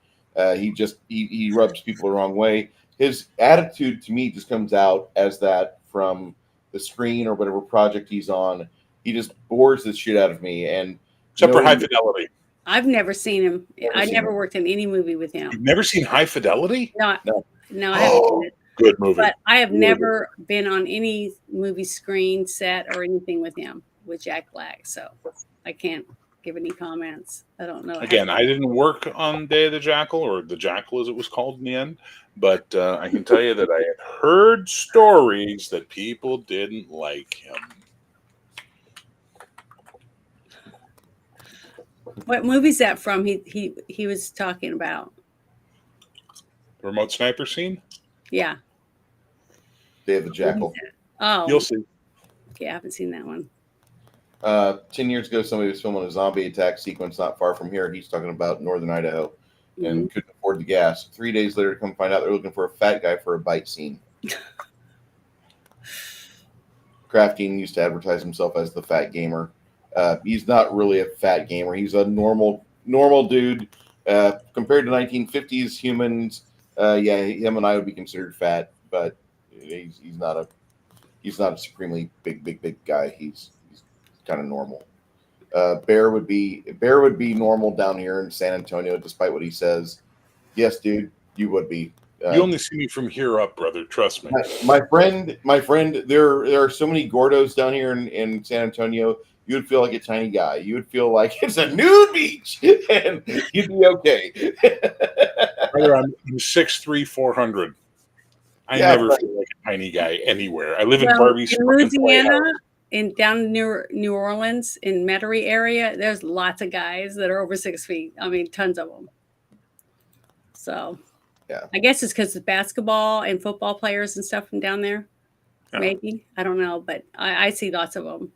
He rubs people the wrong way. His attitude to me just comes out as that from the screen or whatever project he's on. He just bores the shit out of me. And Except for High knowing Fidelity. I've never seen him. I seen never him. worked in any movie with him. You've never seen High Fidelity? No, No. no, I haven't seen it. Good movie. But I have Really never been on any movie screen set or anything with him, with Jack Black. So I can't give any comments. I don't know. Again, I didn't work on Day of the Jackal, or the Jackal as it was called in the end, but I can tell you that I had heard stories that people didn't like him. What movie's that from? He was talking about. The remote sniper scene? Yeah. Day of the Jackal. Oh, You'll see. yeah, I haven't seen that one. 10 years ago, somebody was filming a zombie attack sequence not far from here. He's talking about northern Idaho and couldn't afford the gas. 3 days later, come find out they're looking for a fat guy for a bite scene. Crafting used to advertise himself as the fat gamer. He's not really a fat gamer. He's a normal dude. Compared to 1950s humans, yeah, him and I would be considered fat, but he's not a supremely big guy. He's kind of normal. Bear would be normal down here in San Antonio, despite what he says. Yes, dude, you would be. You only see me from here up, brother. Trust me. My friend, there are so many Gordos down here in San Antonio. You would feel like a tiny guy. You would feel like it's a nude beach, and you'd be okay. Brother, I'm 6'3", 400. I never feel like a tiny guy anywhere. I live in Barbie's in Louisiana, down near New Orleans, in Metairie area. There's lots of guys that are over 6 feet. I mean, tons of them. So, yeah, I guess it's because of basketball and football players and stuff from down there. Yeah. Maybe, I don't know, but I see lots of them.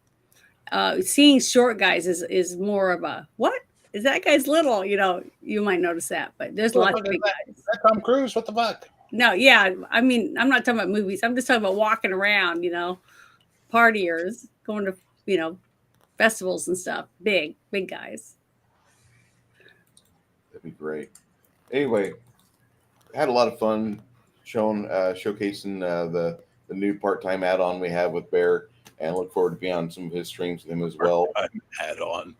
Seeing short guys is more of a, what is that guy's little? You might notice that, but there's lots of big guys. Is that Tom Cruise? What the fuck? No, yeah. I mean, I'm not talking about movies. I'm just talking about walking around, partiers, going to, festivals and stuff. Big guys. That'd be great. Anyway, had a lot of fun showcasing the new part-time add-on we have with Bear, and look forward to being on some of his streams with him as well. Add-on.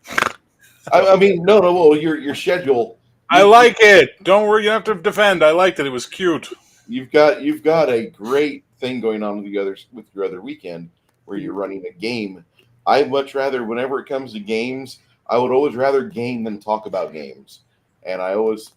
I mean, no. Well, your schedule. I like it. Don't worry, you don't have to defend. I liked it. It was cute. You've got a great thing going on with your other weekend where you're running a game. I much rather, whenever it comes to games, I would always rather game than talk about games. And I always,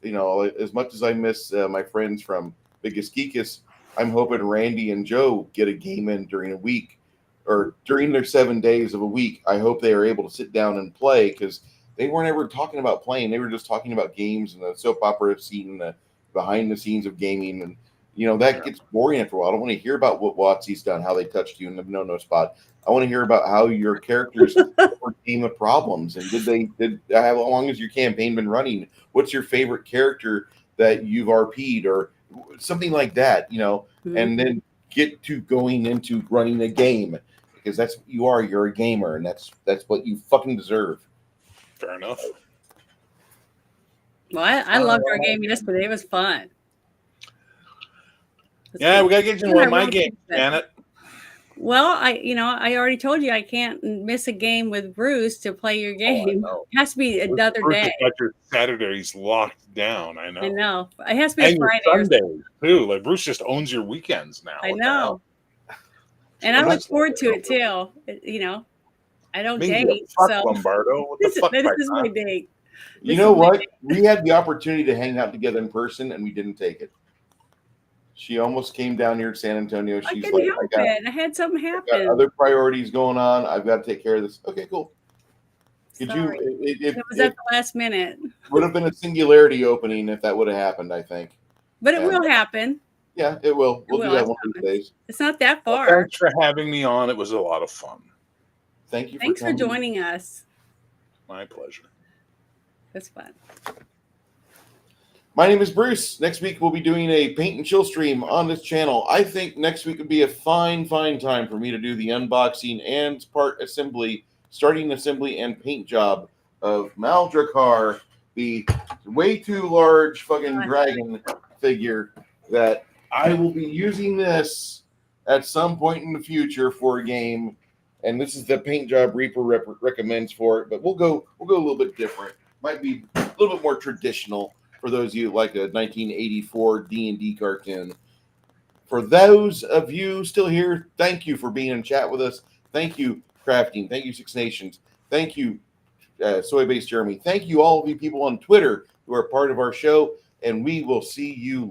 as much as I miss my friends from Biggest Geekus, I'm hoping Randy and Joe get a game in during a week or during their 7 days of a week. I hope they are able to sit down and play, because they weren't ever talking about playing. They were just talking about games and the soap opera scene and the behind the scenes of gaming. And, that gets boring after a while. I don't want to hear about what Watsy's done, how they touched you in the no spot. I want to hear about how your characters overcame the problems, and how long has your campaign been running? What's your favorite character that you've RP'd or something like that, and then get to going into running a game, because that's what you are. You're a gamer, and that's what you fucking deserve. Fair enough. Well, I loved our game yesterday. It was fun. Yeah, we gotta get you in one of my games, Janet. Well, I already told you I can't miss a game with Bruce to play your game. It has to be another day. Saturday's locked down. I know. I know. It has to be a Friday. Sundays too. Like Bruce just owns your weekends now. I know. And I look forward to it too. I don't date, so Lombardo. What the fuck? This is my date. You know what? We had the opportunity to hang out together in person, and we didn't take it. She almost came down here to San Antonio. She's I had something happen. I got other priorities going on. I've got to take care of this. Okay, cool. It was at the last minute. Would have been a singularity opening if that would have happened, I think. But it will happen. Yeah, it will. We'll do that one of these days. It's not that far. Well, thanks for having me on. It was a lot of fun. Thank you. Thanks for joining us. My pleasure. That's fun. My name is Bruce. Next week, we'll be doing a paint and chill stream on this channel. I think next week would be a fine time for me to do the unboxing and starting assembly and paint job of Maldrakar, the way too large fucking dragon figure that I will be using this at some point in the future for a game. And this is the paint job Reaper recommends for it, but we'll go a little bit different. might be a little bit more traditional for those of you who like a 1984 D&D cartoon. For those of you still here, thank you for being in chat with us. Thank you, Crafting. Thank you, Six Nations. Thank you, Soy Based Jeremy. Thank you, all of you people on Twitter who are part of our show, and we will see you